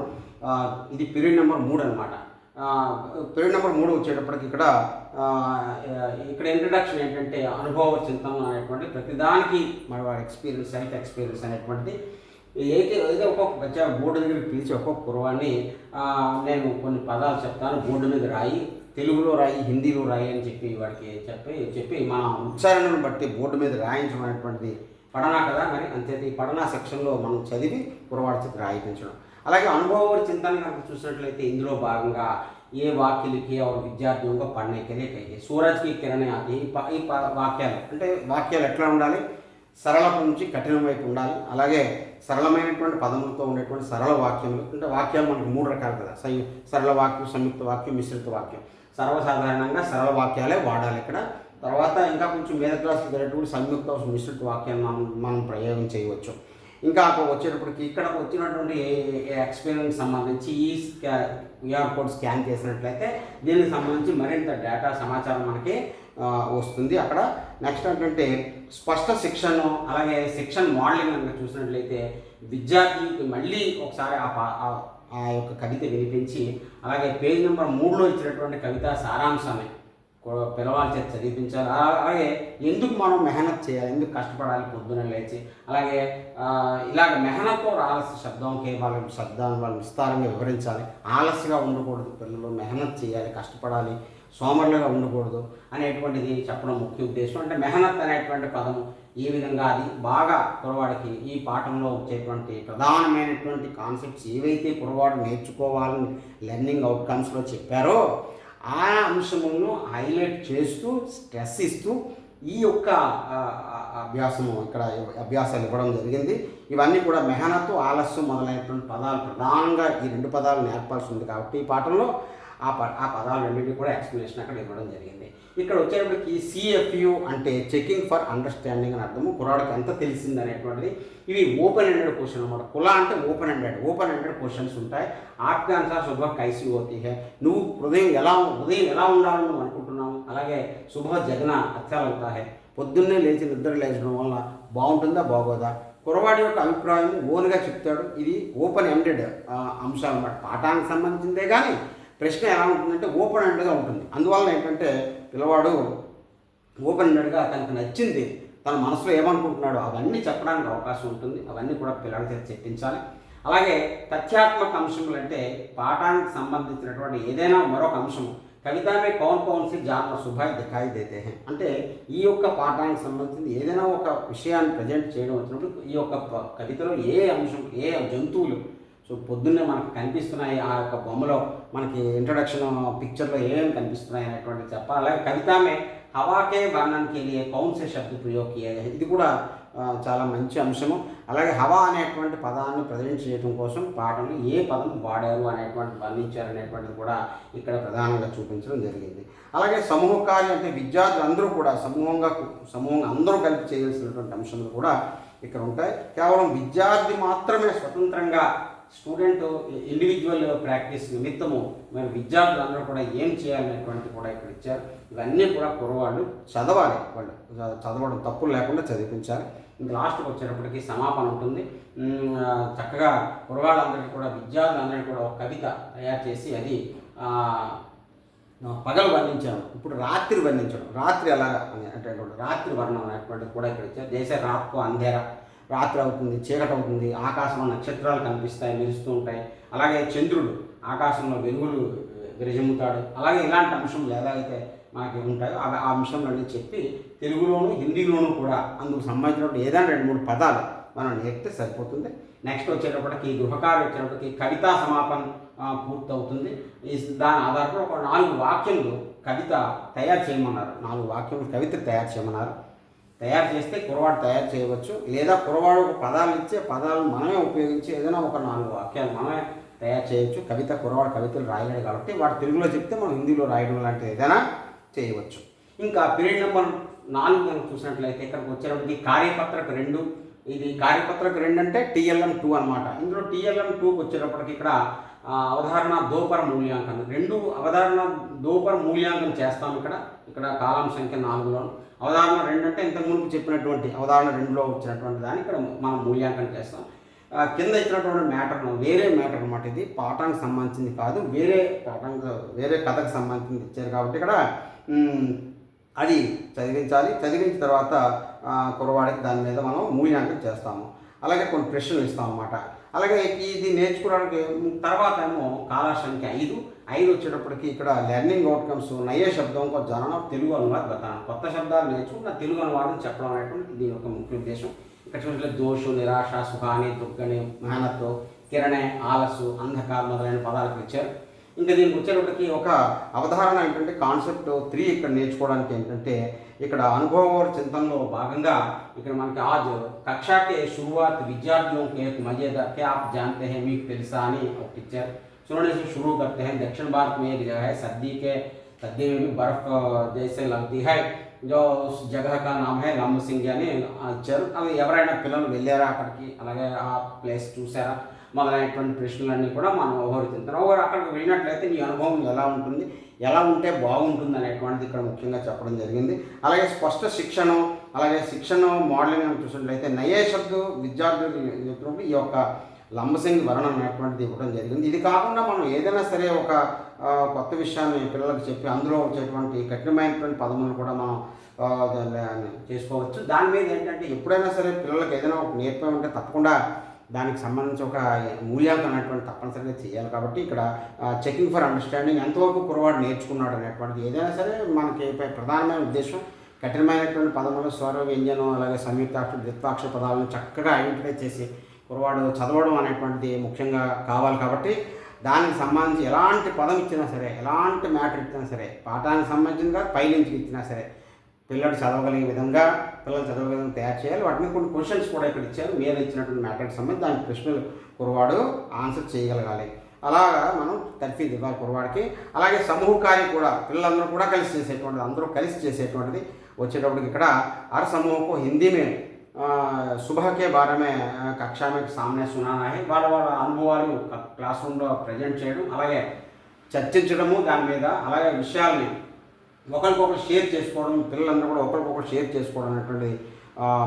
ఇది పీరియడ్ నెంబర్ 3 అనమాట. పీరియడ్ నెంబర్ 3 వచ్చేటప్పటికి ఇక్కడ ఇంట్రడక్షన్ ఏంటంటే అనుభవ చింతన అనేటువంటి ప్రతిదానికి మన వారి ఎక్స్పీరియన్స్, సెల్ఫ్ ఎక్స్పీరియన్స్ అనేటువంటిది ఏదో ఒక్కొక్క బోర్డు దగ్గరికి పిలిచి ఒక్కొక్క కుర్రవాన్ని నేను కొన్ని పదాలు చెప్తాను, బోర్డు మీద రాయి, తెలుగులో రాయి, హిందీలో రాయి అని చెప్పి వాడికి చెప్పి మన ఉచ్చారణను బట్టి బోర్డు మీద రాయించడం అనేటువంటిది పఠనా కదా. మరి అంతే ఈ పఠనా సెక్షన్లో మనం చదివి కుర్రవాడి చేత రాయించడం. అలాగే అనుభవ చింతన కనుక చూసినట్లయితే ఇందులో భాగంగా ఏ वाक्य लिखे और विद्यार्थियों को पढ़ने के लिए कहिए। सूरज की किरणें आती ఈ వాక్యాలు అంటే వాక్యాలు ఎట్లా ఉండాలి, సరళం నుంచి కఠినం వైపు ఉండాలి. అలాగే సరళమైనటువంటి పదములతో ఉండేటువంటి సరళ వాక్యములు అంటే వాక్యాలు మనకు 3 రకాలు కదా, సరళ వాక్యం, సంయుక్త వాక్యం, మిశ్రిత వాక్యం. సర్వసాధారణంగా సరళ వాక్యాలే వాడాలి ఇక్కడ. తర్వాత ఇంకా కొంచెం మీద క్లాసులు జరిగేటువంటి సంయుక్త మిశ్రిత వాక్యాన్ని మనం ప్రయోగం చేయవచ్చు. ఇంకా వచ్చేటప్పటికి ఇక్కడ వచ్చినటువంటి ఎక్స్పీరియన్స్ సంబంధించి ఈ క్యూఆర్ కోడ్ స్కాన్ చేసినట్లయితే దీనికి సంబంధించి మరింత డేటా సమాచారం మనకి వస్తుంది అక్కడ. నెక్స్ట్ ఏంటంటే స్పష్ట శిక్షణ, అలాగే శిక్షణ మోడలింగ్ కనుక చూసినట్లయితే విద్యార్థికి మళ్ళీ ఒకసారి ఆ యొక్క కవిత వినిపించి, అలాగే పేజ్ నెంబర్ 3లో ఇచ్చినటువంటి కవిత సారాంశాన్ని పిల్లవాళ్ళ చేత చదివించాలి. అలాగే ఎందుకు మనం మెహనత్ చేయాలి, ఎందుకు కష్టపడాలి పొద్దున లేచి, అలాగే ఇలాగ మెహనత్తో ఆలస్య శబ్దంకి వాళ్ళు విస్తారంగా వివరించాలి. ఆలస్యంగా ఉండకూడదు, పిల్లలు మెహనత్ చేయాలి, కష్టపడాలి, సోమరులుగా ఉండకూడదు అనేటువంటిది చెప్పడం ముఖ్య ఉద్దేశం. అంటే మెహనత్ అనేటువంటి పదము ఏ విధంగా అది బాగా కురవాడికి ఈ పాఠంలో వచ్చేటువంటి ప్రధానమైనటువంటి కాన్సెప్ట్స్ ఏవైతే కురవాడు నేర్చుకోవాలని లెర్నింగ్ అవుట్కమ్స్లో చెప్పారో ఆ అంశములను హైలైట్ చేస్తూ స్ట్రెస్ ఇస్తూ ఈ యొక్క అభ్యాసాలు ఇవ్వడం జరిగింది. ఇవన్నీ కూడా మెహనత్, ఆలస్యం మొదలైనటువంటి పదాలు ప్రధానంగా ఈ 2 పదాలు నేర్పాల్సి ఉంది కాబట్టి ఈ పాఠంలో ఆ పదాలు రెండింటినీ కూడా ఎక్స్ప్లెనేషన్ అక్కడ ఇవ్వడం జరిగింది. ఇక్కడ వచ్చేటప్పటికి CFU అంటే చెకింగ్ ఫర్ అండర్స్టాండింగ్ అని అర్థము, కుర్రాడికి ఎంత తెలిసింది అనేటువంటిది. ఇవి ఓపెన్ ఎండెడ్ క్వశ్చన్ అనమాట. కులా అంటే ఓపెన్ ఎండెడ్ క్వశ్చన్స్ ఉంటాయి. ఆప్కే అనుసార్ సుబహ్ కైసి హోతీ హై, నువ్వు ఉదయం ఎలా ఉండాలని నువ్వు అనుకుంటున్నావు, అలాగే సుబహ్ జగనా అచ్చా అవుతా హై, పొద్దున్నే నిద్ర లేచడం వల్ల బాగుంటుందా బాగోదా, కుర్రవాడి యొక్క అభిప్రాయం ఓన్గా చెప్తాడు. ఇది ఓపెన్ ఎండెడ్ అంశాలు అన్నమాట. పాఠానికి సంబంధించిందే కానీ ప్రశ్న ఎలా ఉంటుందంటే ఓపెన్ ఎండెడ్గా ఉంటుంది. అందువల్ల ఏంటంటే పిల్లవాడు ఓపెన్ ఎండెడ్గా తనకు నచ్చింది, తన మనసులో ఏమనుకుంటున్నాడో అవన్నీ చెప్పడానికి అవకాశం ఉంటుంది. అవన్నీ కూడా పిల్లల చేత చెప్పించాలి. అలాగే తథ్యాత్మక అంశములు అంటే పాఠానికి సంబంధించినటువంటి ఏదైనా మరొక అంశము, కవిత మే కౌన్ సి జానవర్ సుభాయ్ దిఖాయి దేతే హై అంటే ఈ యొక్క పాఠానికి సంబంధించి ఏదైనా ఒక విషయాన్ని ప్రజెంట్ చేయడం వచ్చినప్పుడు ఈ యొక్క కవితలో ఏ అంశం, ఏ జంతువులు పొద్దున్నే మనకు కనిపిస్తున్నాయి, ఆ యొక్క బొమ్మలో మనకి ఇంట్రడక్షన్ పిక్చర్లో ఏమేమి కనిపిస్తున్నాయి అనేటువంటి చెప్పాలి. అలాగే కవితామే హవాకే వర్ణన్కి లియే కౌన్ సే శబ్ద ప్రయోగ్ కియా హై, ఇది కూడా చాలా మంచి అంశము. అలాగే హవా అనేటువంటి పదాన్ని ప్రజెంట్ చేయడం కోసం పాఠంలో ఏ పదం వాడారు అనేటువంటి వర్ణించారు అనేటువంటిది కూడా ఇక్కడ ప్రధానంగా చూపించడం జరిగింది. అలాగే సమూహ కార్యం అంటే విద్యార్థులు అందరూ కూడా సమూహంగా అందరూ కలిపి చేయాల్సినటువంటి అంశాలు కూడా ఇక్కడ ఉంటాయి. కేవలం విద్యార్థి మాత్రమే స్వతంత్రంగా స్టూడెంట్ ఇండివిజువల్ ప్రాక్టీస్ నిమిత్తము మరి విద్యార్థులందరూ కూడా ఏం చేయాలనేటువంటి కూడా ఇక్కడ ఇచ్చారు. ఇవన్నీ కూడా కుర్రవాళ్ళు చదవాలి, వాళ్ళు చదవడం తప్పులు లేకుండా చదివించాలి. ఇంకా లాస్ట్కి వచ్చేటప్పటికి సమాపన ఉంటుంది. చక్కగా కుర్రవాళ్ళందరికీ కూడా విద్యార్థులందరికీ కూడా ఒక కవిత తయారు చేసి అది పగలు వర్ణించాను, ఇప్పుడు రాత్రి వర్ణించడం, రాత్రి ఎలా అంటే రాత్రి వర్ణం అనేటువంటిది కూడా ఇక్కడ ఇచ్చారు. జైసే రాత్కో అంధేరా, రాత్రి అవుతుంది, చీకటి అవుతుంది, ఆకాశంలో నక్షత్రాలు కనిపిస్తాయి, మెరుస్తూ ఉంటాయి, అలాగే చంద్రుడు ఆకాశంలో వెలుగులు విరజిమ్ముతాడు. అలాగే ఇలాంటి అంశంలు ఏదైతే మనకి ఉంటాయో ఆ అంశంలన్నీ చెప్పి తెలుగులోను హిందీలోనూ కూడా అందుకు సంబంధించినటువంటి ఏదైనా 2-3 పదాలు మనం నేర్పితే సరిపోతుంది. నెక్స్ట్ వచ్చేటప్పటికి గృహకార్యం వచ్చేటప్పటికి కవితా సమాపన పూర్తవుతుంది. దాని ఆధారంగా ఒక 4 వాక్యములు కవిత తయారు చేయమన్నారు. 4 వాక్యములు కవిత తయారు చేయమన్నారు. తయారు చేస్తే కుర్రవాడు తయారు చేయవచ్చు, లేదా కుర్రవాడు ఒక పదాలు ఇచ్చే పదాలను మనమే ఉపయోగించి ఏదైనా ఒక 4 వాక్యాలు మనమే తయారు చేయొచ్చు. కుర్రవాడు కవితలు రాయలేడు కాబట్టి వాడు తెలుగులో చెప్తే మనం హిందీలో రాయడం లాంటిది ఏదైనా చేయవచ్చు. ఇంకా పీరియడ్ నెంబర్ 4 మనం చూసినట్లయితే ఇక్కడికి వచ్చేటప్పటికి కార్యపత్రక 2, ఇది కార్యపత్రక 2 అంటే TLM 2 అనమాట. ఇందులో TLM 2కి వచ్చేటప్పటికి ఇక్కడ అవధారణ దోపర మూల్యాంకనం, రెండు అవధారణ దోపర మూల్యాంకనం చేస్తాం. ఇక్కడ కాలం సంఖ్య 4లోను అవధారణ 2 అంటే ఇంతకుముందు చెప్పినటువంటి అవధారణ 2లో వచ్చినటువంటి దాన్ని ఇక్కడ మనం మూల్యాంకనం చేస్తాం. కింద ఇచ్చినటువంటి మ్యాటర్ వేరే మ్యాటర్ అనమాట. ఇది పాఠానికి సంబంధించింది కాదు, వేరే కథకు సంబంధించింది ఇచ్చారు కాబట్టి ఇక్కడ అది చదివించాలి. చదివించిన తర్వాత కుర్రవాడికి దాని మీద మనం మూల్యాంకనం చేస్తాము. అలాగే కొన్ని ప్రశ్నలు ఇస్తాం అన్నమాట. అలాగే ఇది నేర్చుకోవడానికి తర్వాత ఏమో కాల సంఖ్య 5 వచ్చేటప్పటికి ఇక్కడ లెర్నింగ్ అవుట్కమ్స్ నయే శబ్దం को जानना తెలుగు అనువాదం बताना, కొత్త శబ్దాలు నేర్చుకున్న తెలుగు అనువాదం చెప్పడం అనేటువంటి దీని యొక్క ముఖ్య ఉద్దేశం. ఇక్కడ చూసినట్లయితే దోషు, నిరాశ, సుఖాని, దుఃఖని, మెహనత్, కిరణే, ఆలస్సు, అంధకార్ మొదలైన పదాలకు ఇచ్చారు. ఇంకా దీనికి వచ్చేటప్పటికి ఒక అవధారణ ఏంటంటే కాన్సెప్ట్ 3 ఇక్కడ నేర్చుకోవడానికి ఏంటంటే ఇక్కడ అనుభవ చింతనలో భాగంగా ఇక్కడ మనకి ఆజ్ కక్షాకే शुरुआत विद्यार्थियों के एक मजेदार क्या आप जानते हैं మీకు తెలుసా అని ఒకటి ఇచ్చారు. सुनने से शुरू करते हैं. दक्षिण भारत में एक जगह है सर्दी में भी बर्फ जैसे लगती है, जो उस जगह का नाम है లంబసింగి అని ఇచ్చారు. అలా ఎవరైనా పిల్లలు వెళ్ళారా అక్కడికి, అలాగే ఆ ప్లేస్ చూసారా మొదలైనటువంటి ప్రశ్నలన్నీ కూడా మనం వ్యవహరిస్తున్నాం. అక్కడికి వెళ్ళినట్లయితే నీ అనుభవం ఎలా ఉంటుంది, ఎలా ఉంటే బాగుంటుంది అనేటువంటిది ఇక్కడ ముఖ్యంగా చెప్పడం జరిగింది. అలాగే స్పష్ట శిక్షణ, అలాగే శిక్షణ మోడలింగ్ అని చూసినట్లయితే నయే శబ్దు విద్యార్థులు చెప్పినప్పుడు ఈ యొక్క లంబసింగి వర్ణన అనేటువంటిది ఇవ్వడం జరిగింది. ఇది కాకుండా మనం ఏదైనా సరే ఒక కొత్త విషయాన్ని పిల్లలకు చెప్పి అందులో వచ్చేటువంటి కఠినమైనటువంటి పదములను కూడా మనం చేసుకోవచ్చు. దాని మీద ఏంటంటే ఎప్పుడైనా సరే పిల్లలకు ఏదైనా ఒక నేర్పే తప్పకుండా దానికి సంబంధించి ఒక మూల్యాంకనం అనేటువంటి తప్పనిసరిగా చేయాలి. కాబట్టి ఇక్కడ చెకింగ్ ఫర్ అండర్స్టాండింగ్ ఎంతవరకు కుర్రవాడు నేర్చుకున్నాడు అనేటువంటిది ఏదైనా సరే మనకి ప్రధానమైన ఉద్దేశం కఠినమైనటువంటి పదములు, స్వర, వ్యంజనం, అలాగే సంయుక్తాక్షర, ద్విత్వాక్షర పదాలను చక్కగా ఐడెంటిఫై చేసి కుర్రవాడు చదవడం అనేటువంటిది ముఖ్యంగా కావాలి. కాబట్టి దానికి సంబంధించి ఎలాంటి పదం ఇచ్చినా సరే, ఎలాంటి మ్యాటర్ ఇచ్చినా సరే, పాఠానికి సంబంధించిందిగా పైలించి ఇచ్చినా సరే పిల్లలు చదవగలిగే విధంగా తయారు చేయాలి. వాటిని కొన్ని క్వశ్చన్స్ కూడా ఇక్కడ ఇచ్చారు. మీద ఇచ్చినటువంటి మ్యాటర్కి సంబంధించి దాని ప్రశ్నలు కుర్రవాడు ఆన్సర్ చేయగలగాలి. అలాగా మనం తర్ఫీదు ఇవ్వాలి కుర్రవాడికి. అలాగే సమూహ కార్యం కూడా పిల్లలందరూ కూడా కలిసి చేసేటువంటిది, అందరూ కలిసి చేసేటువంటిది వచ్చేటప్పటికి ఇక్కడ हर समूह को हिंदी में सुबह के बारे में कक्षा में सामने सुनाना है. వాళ్ళ అనుభవాలు క్లాస్ రూమ్లో ప్రజెంట్ చేయడం, అలాగే చర్చించడము దాని మీద, అలాగే విషయాల్ని ఒకరికొకరు షేర్ చేసుకోవడం, పిల్లలందరూ కూడా ఒకరికొకరు షేర్ చేసుకోవడం అనేటువంటి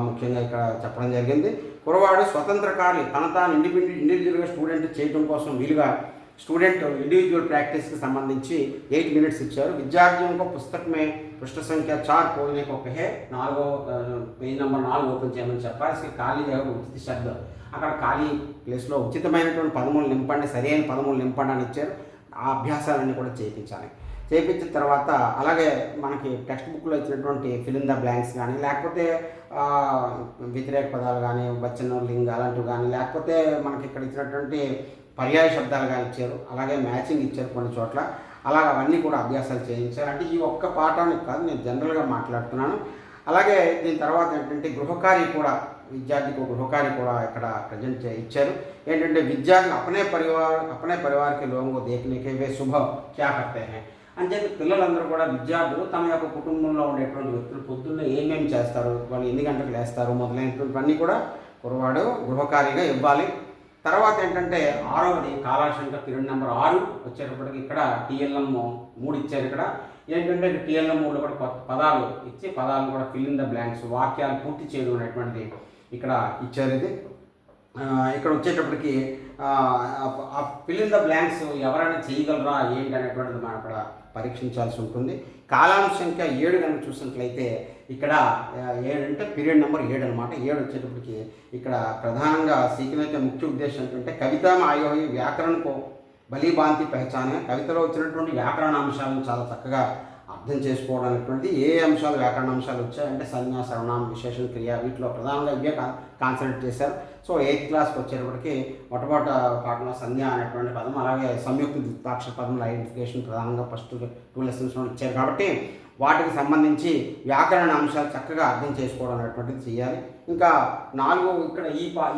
ముఖ్యంగా ఇక్కడ చెప్పడం జరిగింది. కుర్రవాడు స్వతంత్రకారి తన తాను ఇండివిజువల్గా స్టూడెంట్ చేయడం కోసం వీలుగా స్టూడెంట్ ఇండివిజువల్ ప్రాక్టీస్కి సంబంధించి 8 మినిట్స్ ఇచ్చారు. విద్యార్థులకు పుస్తకమే పృష్ఠ సంఖ్య 4 खोलने को कहे, 4 పేజ్ నెంబర్ 4 ఓపెన్ చేయమని చెప్పాలి. ఖాళీ ఉచిత శబ్దం, అక్కడ ఖాళీ ప్లేస్లో ఉచితమైనటువంటి పదములు నింపండి, సరైన పదములు నింపండి అని ఇచ్చారు. ఆ అభ్యాసాలన్నీ కూడా చేయించిన తర్వాత అలాగే మనకి టెక్స్ట్ బుక్లో ఇచ్చినటువంటి ఫిల్ ఇన్ ద బ్లాంక్స్ కానీ, లేకపోతే వ్యతిరేక పదాలు కానీ, వచన, లింగ అలాంటివి కానీ, లేకపోతే మనకి ఇక్కడ ఇచ్చినటువంటి పర్యాయ శబ్దాలు కానీ ఇచ్చారు. అలాగే మ్యాచింగ్ ఇచ్చారు కొన్ని చోట్ల. అలాగ అవన్నీ కూడా అభ్యాసాలు చేయించారు. అంటే ఈ ఒక్క పాఠానికి కాదు, నేను జనరల్గా మాట్లాడుతున్నాను. అలాగే దీని తర్వాత ఏంటంటే గృహకార్య కూడా, విద్యార్థికి గృహకార్య కూడా ఇక్కడ ప్రజెంట్ ఇచ్చారు. ఏంటంటే విద్యార్థి अपने परिवार के लोगों को देखने के वे सुबह क्या करते हैं అని చెప్పి పిల్లలందరూ కూడా విద్యార్థులు తమ యొక్క కుటుంబంలో ఉండేటువంటి వ్యక్తులు పొద్దున్నే ఏమేమి చేస్తారు, వాళ్ళు ఎన్ని గంటలకు లేస్తారు మొదలైనటువంటివన్నీ కూడా కుర్రవాడు గృహకార్యగా ఇవ్వాలి. తర్వాత ఏంటంటే 6వది కాలాశంక పీరియడ్ నెంబర్ 6 వచ్చేటప్పటికి ఇక్కడ TLM 3 ఇచ్చారు. ఇక్కడ ఏంటంటే TLM 3లో కూడా పదాలు ఇచ్చి పదాలను కూడా ఫిల్ ఇన్ ద బ్లాంక్స్, వాక్యాలు పూర్తి చేయడం అనేటువంటిది ఇక్కడ ఇచ్చారు. ఇది ఇక్కడ వచ్చేటప్పటికి ఫిల్ ఇన్ ద బ్లాంక్స్ ఎవరైనా చేయగలరా ఏంటి అనేటువంటిది మనం అక్కడ పరీక్షించాల్సి ఉంటుంది. కాలాం సంఖ్య 7 కనుక చూసినట్లయితే ఇక్కడ 7 అంటే పీరియడ్ నెంబర్ 7 అనమాట. 7 వచ్చేటప్పటికి ఇక్కడ ప్రధానంగా సీఖने का ముఖ్య ఉద్దేశం ఏంటంటే కవితా ఆయోగి వ్యాకరణకు బలీభాంతి పహచానే, కవితలో వచ్చినటువంటి వ్యాకరణ అంశాలను చాలా చక్కగా అర్థం చేసుకోవడం అనేటువంటి ఏ అంశాలు వ్యాకరణ అంశాలు వచ్చాయంటే సంజ్ఞ, సర్వనామం, విశేషణ, క్రియ, వీటిలో ప్రధానంగా ఇవే కాన్సన్ట్రేట్ చేశారు. సో 8th క్లాస్కి వచ్చేటప్పటికి మొట్టమొదటి పాఠంలో సంజ్ఞ అనేటువంటి పదం, అలాగే సంయుక్త ద్విత్వాక్షర పదముల ఐడెంటిఫికేషన్ ప్రధానంగా ఫస్ట్ 2 లెసన్స్లో ఇచ్చారు. కాబట్టి వాటికి సంబంధించి వ్యాకరణ అంశాలు చక్కగా అర్థం చేసుకోవడం అనేటువంటిది చేయాలి. ఇంకా 4 ఇక్కడ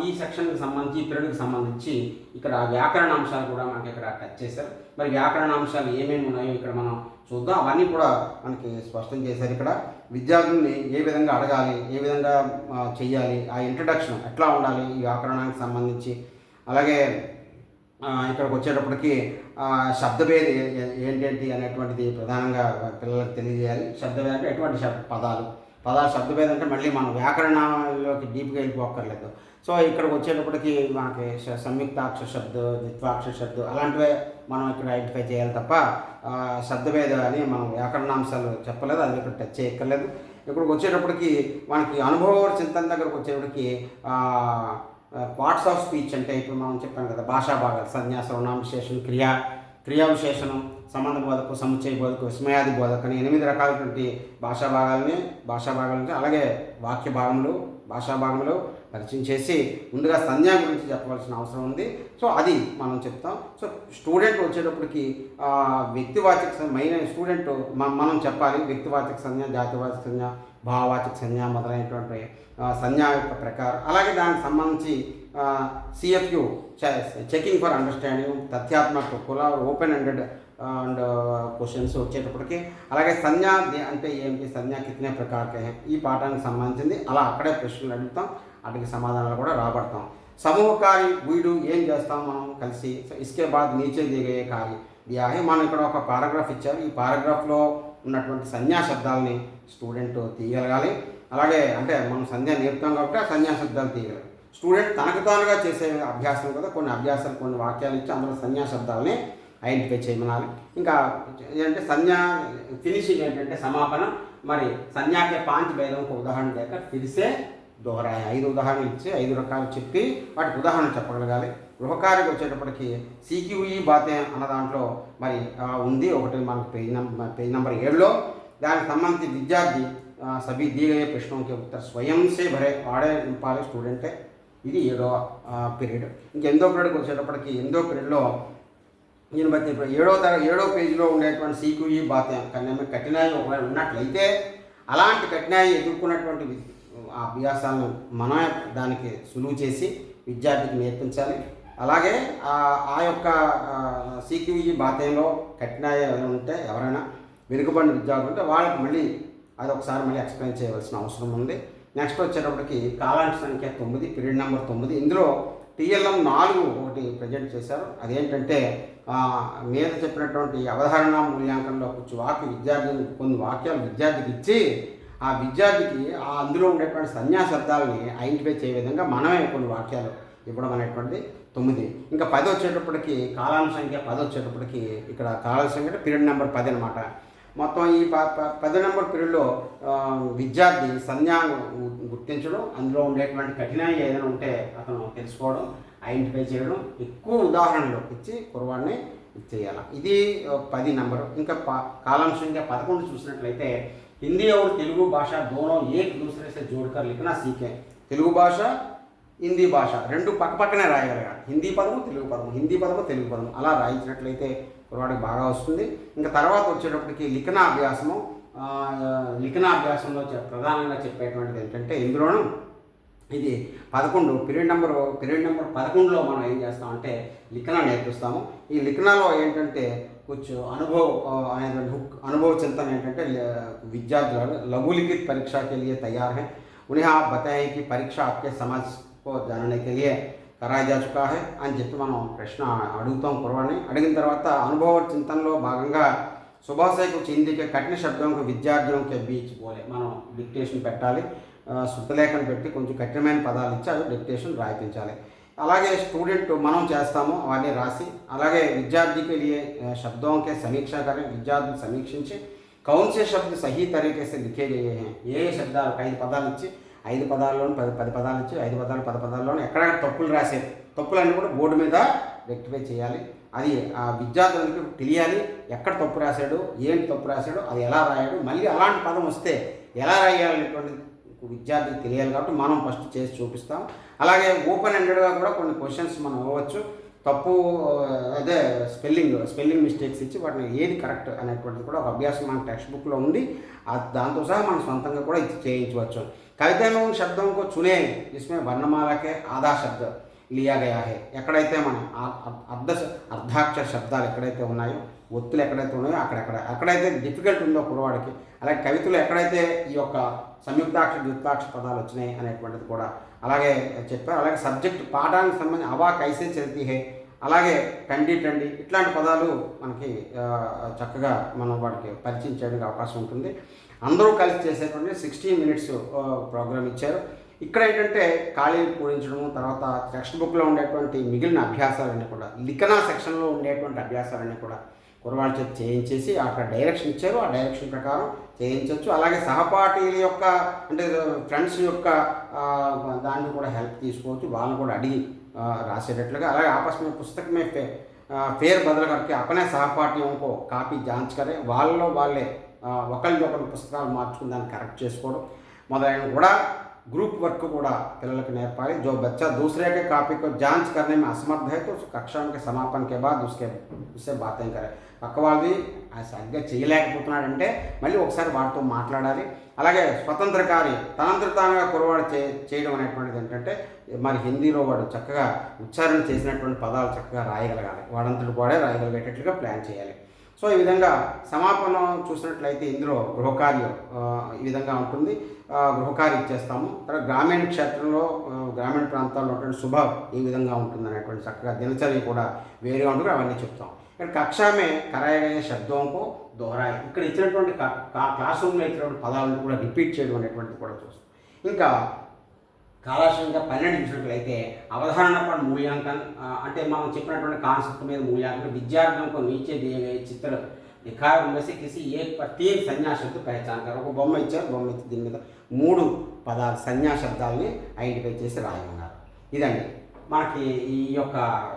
ఈ సెక్షన్కి సంబంధించి, ఈ పీరియడ్కి సంబంధించి ఇక్కడ వ్యాకరణ అంశాలు కూడా మనకి ఇక్కడ టచ్ చేశారు. మరి వ్యాకరణ అంశాలు ఏమేమి ఉన్నాయో ఇక్కడ మనం చూద్దాం. అవన్నీ కూడా మనకి స్పష్టం చేశారు. ఇక్కడ విద్యార్థుల్ని ఏ విధంగా అడగాలి, ఏ విధంగా చెయ్యాలి, ఆ ఇంట్రడక్షన్ ఎట్లా ఉండాలి ఈ వ్యాకరణానికి సంబంధించి, అలాగే ఇక్కడికి వచ్చేటప్పటికి శబ్దభేద ఏంటేంటి అనేటువంటిది ప్రధానంగా పిల్లలకు తెలియజేయాలి. శబ్దభేదం అంటే ఎటువంటి పదాలు శబ్దభేదం అంటే మళ్ళీ మనం వ్యాకరణంలోకి డీప్గా వెళ్ళిపోక్కర్లేదు. సో ఇక్కడికి వచ్చేటప్పటికి మనకి సంయుక్తాక్షర శబ్దం, ద్విత్వాక్షర శబ్దం అలాంటివే మనం ఇక్కడ ఐడెంటిఫై చేయాలి తప్ప శబ్దభేద అని మనం వ్యాకరణాంశాలు చెప్పలేదు, అది ఇక్కడ టచ్ చేయక్కర్లేదు. ఇక్కడికి వచ్చేటప్పటికి మనకి అనుభవ చింతన దగ్గరకు వచ్చేటప్పటికి పార్ట్స్ ఆఫ్ స్పీచ్ అంటే ఇప్పుడు మనం చెప్పాను కదా, భాషా భాగాలు సంజ్ఞా, సర్వనామ విశేషణం, క్రియా విశేషణం, సంబంధ బోధకు, సముచ్చయ బోధకు, విస్మయాది బోధకు అని 8 రకాలైనటువంటి భాషా భాగాల నుంచి అలాగే వాక్య భాషా భాగంలో పరిచయం చేసి ముందుగా సంజ్ఞ గురించి చెప్పవలసిన అవసరం ఉంది. సో అది మనం చెప్తాం. సో స్టూడెంట్ వచ్చేటప్పటికి వ్యక్తివాచక మెయిన్ స్టూడెంట్ మనం చెప్పాలి. వ్యక్తివాచక సంజ్ఞ, జాతివాచక సంజ్ఞ, భావవాచక సంజ్ఞ మొదలైనటువంటి సంజ్ఞ యొక్క ప్రకారం, అలాగే దానికి సంబంధించి CFQ చెకింగ్ ఫర్ అండర్స్టాండింగ్, తథ్యాత్మక ఓపెన్ ఎండెడ్ అండ్ క్వశ్చన్స్ వచ్చేటప్పటికి, అలాగే సంజ్ఞ అంటే ఏంటి, సంజ్ఞ కితనే ప్రకారకే ఈ పాఠానికి సంబంధించింది అలా అక్కడే ప్రశ్నలు అడుగుతాం, వాటికి సమాధానాలు కూడా రాబడతాం. సమూహకారి వీడు ఏం చేస్తాం మనం కలిసి. ఇస్కే బాద్ నీచే దిగే కార్య దియా హై. మనం ఇక్కడ ఒక పారాగ్రాఫ్ ఇచ్చారు. ఈ పారాగ్రాఫ్లో ఉన్నటువంటి సంజ్ఞా శబ్దాలని స్టూడెంట్ తీయగలగాలి. అలాగే అంటే మనం సంజ్ఞ నేర్పుతాం కాబట్టి ఆ సంజ్ఞా శబ్దాలు తీయగలగాలి. స్టూడెంట్ తనకు తానుగా చేసే అభ్యాసం కదా, కొన్ని వాక్యాలు ఇచ్చి అందులో సంజ్ఞా శబ్దాలని ఐడెంటిఫై చేయమనాలి. ఇంకా ఏంటంటే సంజ్ఞా ఫినిషింగ్ ఏంటంటే సమాపన. మరి సంజ్ఞాకే 5 భేదం ఉదాహరణ లేక ఫిరిసే దోహరాయ 5 ఉదాహరణలు ఇచ్చి 5 రకాలు చెప్పి వాటికి ఉదాహరణ చెప్పగలగాలి. గృహకార్యకు వచ్చేటప్పటికి CQE బాతే అన్న దాంట్లో మరి ఉంది ఒకటి మనకు పేజ్ నెంబర్ 7లో. దానికి సంబంధించి విద్యార్థి సభీ దిగే ప్రశ్నకి ఉత్తర స్వయం సే భరే వాడే నింపాలి స్టూడెంటే. ఇది 7వ పీరియడ్. ఇంక 8వ పీరియడ్కి వచ్చేటప్పటికి 8వ పీరియడ్లో దీన్ని బట్టి ఇప్పుడు 7వ పేజీలో ఉండేటువంటి CQE బాతే కఠినాయి ఒకవేళ ఉన్నట్లయితే అలాంటి కఠినాయి ఎదుర్కొన్నటువంటి అభ్యాసాలను మనమే దానికి సులువు చేసి విద్యార్థికి నేర్పించాలి. అలాగే ఆ యొక్క CQE బాతేలో కఠినాయి ఉంటే ఎవరైనా వెనుకబడిన విద్యార్థులు ఉంటే వాళ్ళకి మళ్ళీ అది ఒకసారి మళ్ళీ ఎక్స్ప్లెయిన్ చేయవలసిన అవసరం ఉంది. నెక్స్ట్ వచ్చేటప్పటికి కాలాంటి సంఖ్య 9, పీరియడ్ నెంబర్ 9. ఇందులో TLM 4 ఒకటి ప్రజెంట్ చేశారు. అదేంటంటే మీద చెప్పినటువంటి అవధారణ మూల్యాంకనంలో కొన్ని వాక్యాలు విద్యార్థికి ఇచ్చి ఆ విద్యార్థికి అందులో ఉండేటువంటి సంజ్ఞా శబ్దాలని ఐడెంటిఫై చేయ విధంగా మనమే కొన్ని వాక్యాలు ఇవ్వడం అనేటువంటిది 9. ఇంకా 10 వచ్చేటప్పటికి కాలాంశ సంఖ్య 10 వచ్చేటప్పటికి ఇక్కడ కాలాంశ సంఖ్య పీరియడ్ నెంబర్ 10 అనమాట. మొత్తం ఈ 10 నెంబర్ పీరియడ్లో విద్యార్థి సంజ్ఞ గుర్తించడం, అందులో ఉండేటువంటి కఠినాయి ఏదైనా ఉంటే అతను తెలుసుకోవడం, ఐడెంటిఫై చేయడం, ఎక్కువ ఉదాహరణలు ఇచ్చి కుర్రవాడిని చేయాలి. ఇది 10 నెంబరు. ఇంకా కాలాంశ సంఖ్య 11 చూసినట్లయితే హిందీ और తెలుగు భాష दोनों एक दूसरे से जोड़कर लिखना सीखें. తెలుగు భాష హిందీ భాష రెండు పక్కపక్కనే రాయగలగాలి. హిందీ పదము తెలుగు పదము అలా రాయించినట్లయితే కుర్రవాడికి బాగా వస్తుంది. ఇంకా తర్వాత వచ్చేటప్పటికి లిఖన అభ్యాసంలో ప్రధానంగా చెప్పేటువంటిది ఏంటంటే ఇందులోనూ ఇది 11 పీరియడ్ నెంబర్ 11లో మనం ఏం చేస్తామంటే లిఖన నేర్పిస్తాము. ఈ లిఖనలో ఏంటంటే కొంచెం अनुभव चिंतन ఏంటంటే విద్యార్థులు लघुलिखित परीक्षा के लिए तैयार हैं. उन्हें आप बताएं कि परीक्षा आपके समझ को जानने के लिए कराया जा चुका है అని చెప్పి మనం ప్రశ్న అడుగుతాం కుర్రవాడిని. అడిగిన తర్వాత అనుభవ చింతనలో భాగంగా సుభాష్ కు హిందీకి కఠిన శబ్దంకు విద్యార్థుల के बीच बोले మనం డిక్టేషన్ పెట్టాలి. శృతలేఖన పెట్టి కొంచెం కఠినమైన పదాలు ఇచ్చి అది డిక్టేషన్ రాయించాలి. అలాగే స్టూడెంట్ మనం చేస్తాము అవన్నీ రాసి, అలాగే విద్యార్థికి लिए शब्दों के समीक्षा करें. విద్యార్థులు సమీక్షించి कौन से शब्द सही तरीके से लिखे गए हैं. ఏ శబ్దాలు 5 పదాలు ఇచ్చి 5 పదాల్లోనూ 10 పదాలు ఇచ్చి 5 పదాలు 10 పదాల్లోనూ ఎక్కడెక్కడ తప్పులు రాసేది తప్పులన్నీ కూడా బోర్డు మీద రెక్టిఫై చేయాలి. అది ఆ విద్యార్థులకు తెలియాలి. ఎక్కడ తప్పు రాశాడు, ఏంటి తప్పు రాశాడు, అది ఎలా రాయాడు, మళ్ళీ అలాంటి పదం వస్తే ఎలా రాయాలనేటువంటి విద్యార్థికి తెలియాలి. కాబట్టి మనం ఫస్ట్ చేసి చూపిస్తాం. అలాగే ఓపెన్ ఎండెడ్గా కూడా కొన్ని క్వశ్చన్స్ మనం ఇవ్వచ్చు. తప్పు అదే స్పెల్లింగ్ మిస్టేక్స్ ఇచ్చి వాటిని ఏది కరెక్ట్ అనేటువంటిది కూడా ఒక అభ్యాసం మన టెక్స్ట్ బుక్లో ఉంది. దాంతో సహా మనం సొంతంగా కూడా ఇది చేయించవచ్చు. కవితలో శబ్దం को चुने जिसमें वर्णमाला के आधा शब्द लिया गया है. ఎక్కడైతే మనం అర్ధాక్షర శబ్దాలు ఎక్కడైతే ఉన్నాయో, ఒత్తులు ఎక్కడైతే ఉన్నాయో అక్కడైతే డిఫికల్ట్ ఉందో కుర్రవాడికి, అలాగే కవితలు ఎక్కడైతే ఈ యొక్క సంయుక్తాక్షర ద్విత్వాక్షర పదాలు వచ్చినాయి అనేటువంటిది కూడా అలాగే చెప్పారు. అలాగే సబ్జెక్ట్ పాఠానికి సంబంధించి అవా కైసే చల్తీ హే అలాగే కండి టండి ఇట్లాంటి పదాలు మనకి చక్కగా మనం వాటికి పరిచయం చేయడానికి అవకాశం ఉంటుంది. అందరూ కలిసి చేసేటువంటి 16 మినిట్స్ ప్రోగ్రామ్ ఇచ్చారు. ఇక్కడ ఏంటంటే ఖాళీలు పూరించడం, తర్వాత టెక్స్ట్ బుక్లో ఉండేటువంటి మిగిలిన అభ్యాసాలన్నీ కూడా, లిఖనా సెక్షన్లో ఉండేటువంటి అభ్యాసాలన్నీ కూడా కుర్రవాళ్ళ చేతి చేయించేసి అక్కడ డైరెక్షన్ ఇచ్చారు. ఆ డైరెక్షన్ ప్రకారం చేయించవచ్చు. అలాగే సహపాఠీల యొక్క అంటే ఫ్రెండ్స్ యొక్క దాన్ని కూడా హెల్ప్ తీసుకోవచ్చు. వాళ్ళని కూడా అడిగి రాసేటట్లుగా. అలాగే आपस में पुस्तक में फेर बदल करके अपने सहपाठियों को కాపీ जांच करें. వాళ్ళలో వాళ్ళే ఒకళ్ళు పుస్తకాలు మార్చుకుని దాన్ని కరెక్ట్ చేసుకోవడం మొదలైన కూడా ग्रुप वर्क కూడా పిల్లలకు నేర్పాలి. जो बच्चा दूसरे के कॉपी को जांच करने में असमर्थ है तो कक्षा के समापन के बाद उससे बातें करें. పక్క వాళ్ళది సరిగ్గా చేయలేకపోతున్నాడంటే మళ్ళీ ఒకసారి వాడితో మాట్లాడాలి. అలాగే స్వతంత్రకారి తనంతృతంగా కురవాడు చేయడం అనేటువంటిది ఏంటంటే మరి హిందీలో వాడు చక్కగా ఉచ్చారణ చేసినటువంటి పదాలు చక్కగా రాయగలగాలి. వాడంతటి వాడే రాయగలిగేటట్లుగా ప్లాన్ చేయాలి. సో ఈ విధంగా సమాపనం చూసినట్లయితే ఇందులో గృహకార్యం ఈ విధంగా ఉంటుంది. గృహకార్యం ఇచ్చేస్తాము. తర్వాత గ్రామీణ క్షేత్రంలో గ్రామీణ ప్రాంతాల్లో ఉన్నటువంటి శుభ ఈ విధంగా ఉంటుంది అనేటువంటి చక్కగా దినచర్య కూడా వేరేగా ఉంటుంది. అవన్నీ చెప్తాం. ఇక్కడ కక్షా మే कराए गए शब्दों को दोहराए. ఇక్కడ ఇచ్చినటువంటి క్లాస్ రూమ్లో ఇచ్చినటువంటి పదాలను కూడా రిపీట్ చేయడం అనేటువంటిది కూడా చూస్తాం. ఇంకా కాలాశంగా 12 చూసినట్లయితే అవధారణ पर मूल्यांकन అంటే మనం చెప్పినటువంటి కాన్సెప్ట్ మీద మూల్యాంకనం. విద్యార్థులకు को नीचे दिए गए चित्र दिखाए उनमें से किसी एक पर 3 संज्ञा शब्द पहचान कर. ఒక బొమ్మ ఇచ్చారు. బొమ్మ ఇచ్చి దీని మీద 3 పదాలు సంజ్ఞా శబ్దాలని ఐడెంటిఫై చేసి రాయమన్నారు. ఇదండి మనకి ఈ యొక్క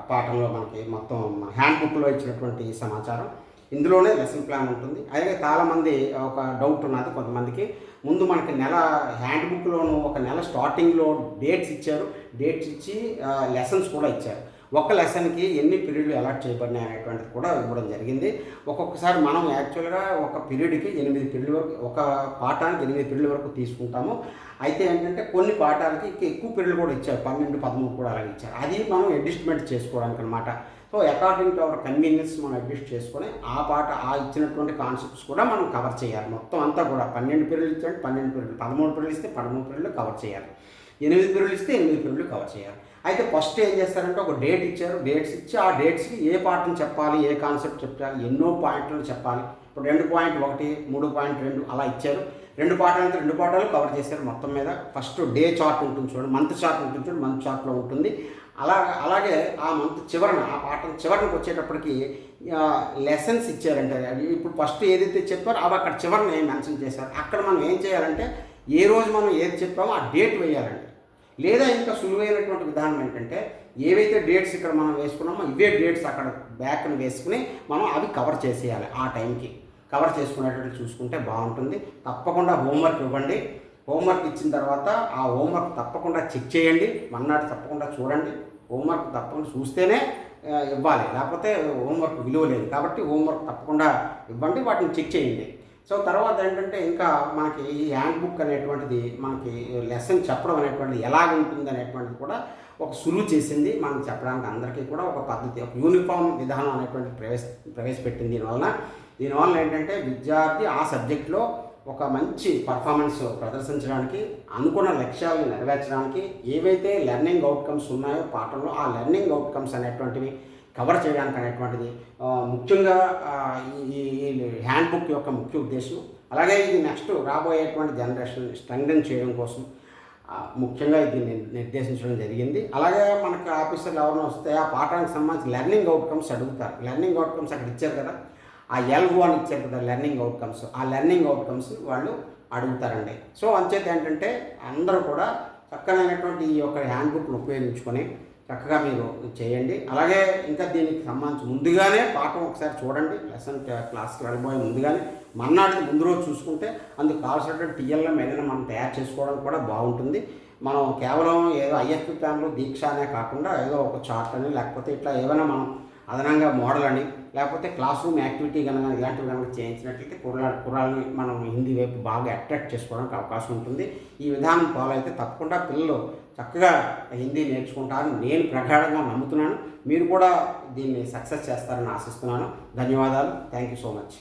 పాఠంలో మనకి మొత్తం హ్యాండ్ బుక్లో ఇచ్చినటువంటి సమాచారం. ఇందులోనే లెసన్ ప్లాన్ ఉంటుంది. అలాగే చాలామంది ఒక డౌట్ ఉన్నది కొంతమందికి. ముందు మనకి నెల హ్యాండ్ బుక్లోను ఒక నెల స్టార్టింగ్లో డేట్స్ ఇచ్చారు. డేట్స్ ఇచ్చి లెసన్స్ కూడా ఇచ్చారు. ఒక లెసన్కి ఎన్ని పీరియడ్లు అలాట్ చేయబడినాయి అనేటువంటిది కూడా ఇవ్వడం జరిగింది. ఒక్కొక్కసారి మనం యాక్చువల్గా ఒక పీరియడ్కి 8 పీరియడ్ల వరకు, ఒక పాఠానికి 8 పీరియడ్ల వరకు తీసుకుంటాము. అయితే ఏంటంటే కొన్ని పాఠాలకి ఎక్కువ పీరియడ్లు కూడా ఇచ్చారు. 12, 13 కూడా అలాగే ఇచ్చారు. అది మనం అడ్జస్ట్మెంట్ చేసుకోవడానికి అనమాట. So according to our convenience మనం అడ్జస్ట్ చేసుకొని ఆ ఇచ్చినటువంటి కాన్సెప్ట్స్ కూడా మనం కవర్ చేయాలి. మొత్తం అంతా కూడా 12 పీరియడ్లు ఇచ్చాడు, 12 పీరియడ్లు, 13 పీరియడ్లు ఇస్తే 13 పీరియడ్లు కవర్ చేయాలి. 8 పీరియడ్లు ఇస్తే 8 పీరియడ్లు కవర్ చేయాలి. అయితే ఫస్ట్ ఏం చేస్తారంటే ఒక డేట్ ఇచ్చారు. డేట్స్ ఇచ్చి ఆ డేట్స్కి ఏ పాఠం చెప్పాలి, ఏ కాన్సెప్ట్ చెప్పాలి, ఎన్నో పాయింట్లు చెప్పాలి. ఇప్పుడు 2.1, 3.2 అలా ఇచ్చారు. 2 పాఠాలంటే 2 పాఠాలు కవర్ చేశారు మొత్తం మీద. ఫస్ట్ డే చార్ట్ ఉంటుంది చూడండి, మంత్ చార్ట్ ఉంటుంది చూడండి, మంత్ చార్ట్లో ఉంటుంది. అలాగే ఆ మంత్ చివరన ఆ పాఠం చివరికి వచ్చేటప్పటికి లెసన్స్ ఇచ్చారంటే ఇప్పుడు ఫస్ట్ ఏదైతే చెప్పారో అవి అక్కడ చివరిని మెన్షన్ చేశారు. అక్కడ మనం ఏం చేయాలంటే ఏ రోజు మనం ఏది చెప్పామో ఆ డేట్ వేయాలండి. లేదా ఇంకా సులువైనటువంటి విధానం ఏంటంటే ఏవైతే డేట్స్ ఇక్కడ మనం వేసుకున్నామో ఇవే డేట్స్ అక్కడ బ్యాక్ని వేసుకుని మనం అవి కవర్ చేసేయాలి. ఆ టైంకి కవర్ చేసుకునేటట్టు చూసుకుంటే బాగుంటుంది. తప్పకుండా హోంవర్క్ ఇవ్వండి. హోంవర్క్ ఇచ్చిన తర్వాత ఆ హోంవర్క్ తప్పకుండా చెక్ చేయండి. మన్నాడు తప్పకుండా చూడండి. హోంవర్క్ తప్పకుండా చూస్తేనే ఇవ్వాలి, లేకపోతే హోంవర్క్ విలువ లేదు. కాబట్టి హోంవర్క్ తప్పకుండా ఇవ్వండి, వాటిని చెక్ చేయండి. సో తర్వాత ఏంటంటే ఇంకా మనకి ఈ హ్యాండ్ బుక్ అనేటువంటిది మనకి లెసన్ చెప్పడం అనేటువంటిది ఎలాగ ఉంటుంది అనేటువంటిది కూడా ఒక సులువు చేసింది. మనం చెప్పడానికి అందరికీ కూడా ఒక పద్ధతి, ఒక యూనిఫామ్ విధానం అనేటువంటి ప్రవేశపెట్టింది. దీనివల్ల ఏంటంటే విద్యార్థి ఆ సబ్జెక్ట్లో ఒక మంచి పర్ఫార్మెన్స్ ప్రదర్శించడానికి, అనుకున్న లక్ష్యాలను నెరవేర్చడానికి ఏవైతే లెర్నింగ్ అవుట్కమ్స్ ఉన్నాయో పాఠంలో ఆ లెర్నింగ్ అవుట్కమ్స్ అనేటువంటివి కవర్ చేయడానికి అనేటువంటిది ముఖ్యంగా ఈ హ్యాండ్ బుక్ యొక్క ముఖ్య ఉద్దేశం. అలాగే ఇది నెక్స్ట్ రాబోయేటువంటి జనరేషన్ స్ట్రెంగ్థెన్ చేయడం కోసం ముఖ్యంగా దీన్ని నిర్దేశించడం జరిగింది. అలాగే మనకు ఆఫీసర్లు ఎవరైనా వస్తే ఆ పాఠానికి సంబంధించి లెర్నింగ్ అవుట్కమ్స్ అడుగుతారు. లెర్నింగ్ అవుట్కమ్స్ అక్కడ ఇచ్చారు కదా, ఆ L1 అని ఇచ్చారు కదా లెర్నింగ్ అవుట్కమ్స్, ఆ లెర్నింగ్ అవుట్కమ్స్ వాళ్ళు అడుగుతారండి. సో అంచేత ఏంటంటే అందరూ కూడా చక్కనైనటువంటి ఈ యొక్క హ్యాండ్ బుక్ను ఉపయోగించుకొని చక్కగా మీరు చేయండి. అలాగే ఇంకా దీనికి సంబంధించి ముందుగానే పాఠం ఒకసారి చూడండి. లెసన్ క్లాస్కి వెళ్ళబోయే ముందుగానే మన్నాడికి ముందు రోజు చూసుకుంటే అందుకు కావాల్సినటువంటి TLM ఏదైనా మనం తయారు చేసుకోవడం కూడా బాగుంటుంది. మనం కేవలం ఏదో IFP ప్లాన్లు దీక్ష అనే కాకుండా ఏదో ఒక చార్ట్ అని, లేకపోతే ఇట్లా ఏమైనా మనం అదనంగా మోడల్ అని, లేకపోతే క్లాస్ రూమ్ యాక్టివిటీ కనుక ఇలాంటివి కనుక చేయించినట్లయితే కుర్రాళ్ళని మనం హిందీ వైపు బాగా అట్రాక్ట్ చేసుకోవడానికి అవకాశం ఉంటుంది. ఈ విధానం ఫాలో అయితే తప్పకుండా పిల్లలు చక్కగా హిందీ నేర్చుకుంటారని నేను ప్రగాఢంగా నమ్ముతున్నాను. మీరు కూడా దీన్ని సక్సెస్ చేస్తారని ఆశిస్తున్నాను. ధన్యవాదాలు. Thank you so much.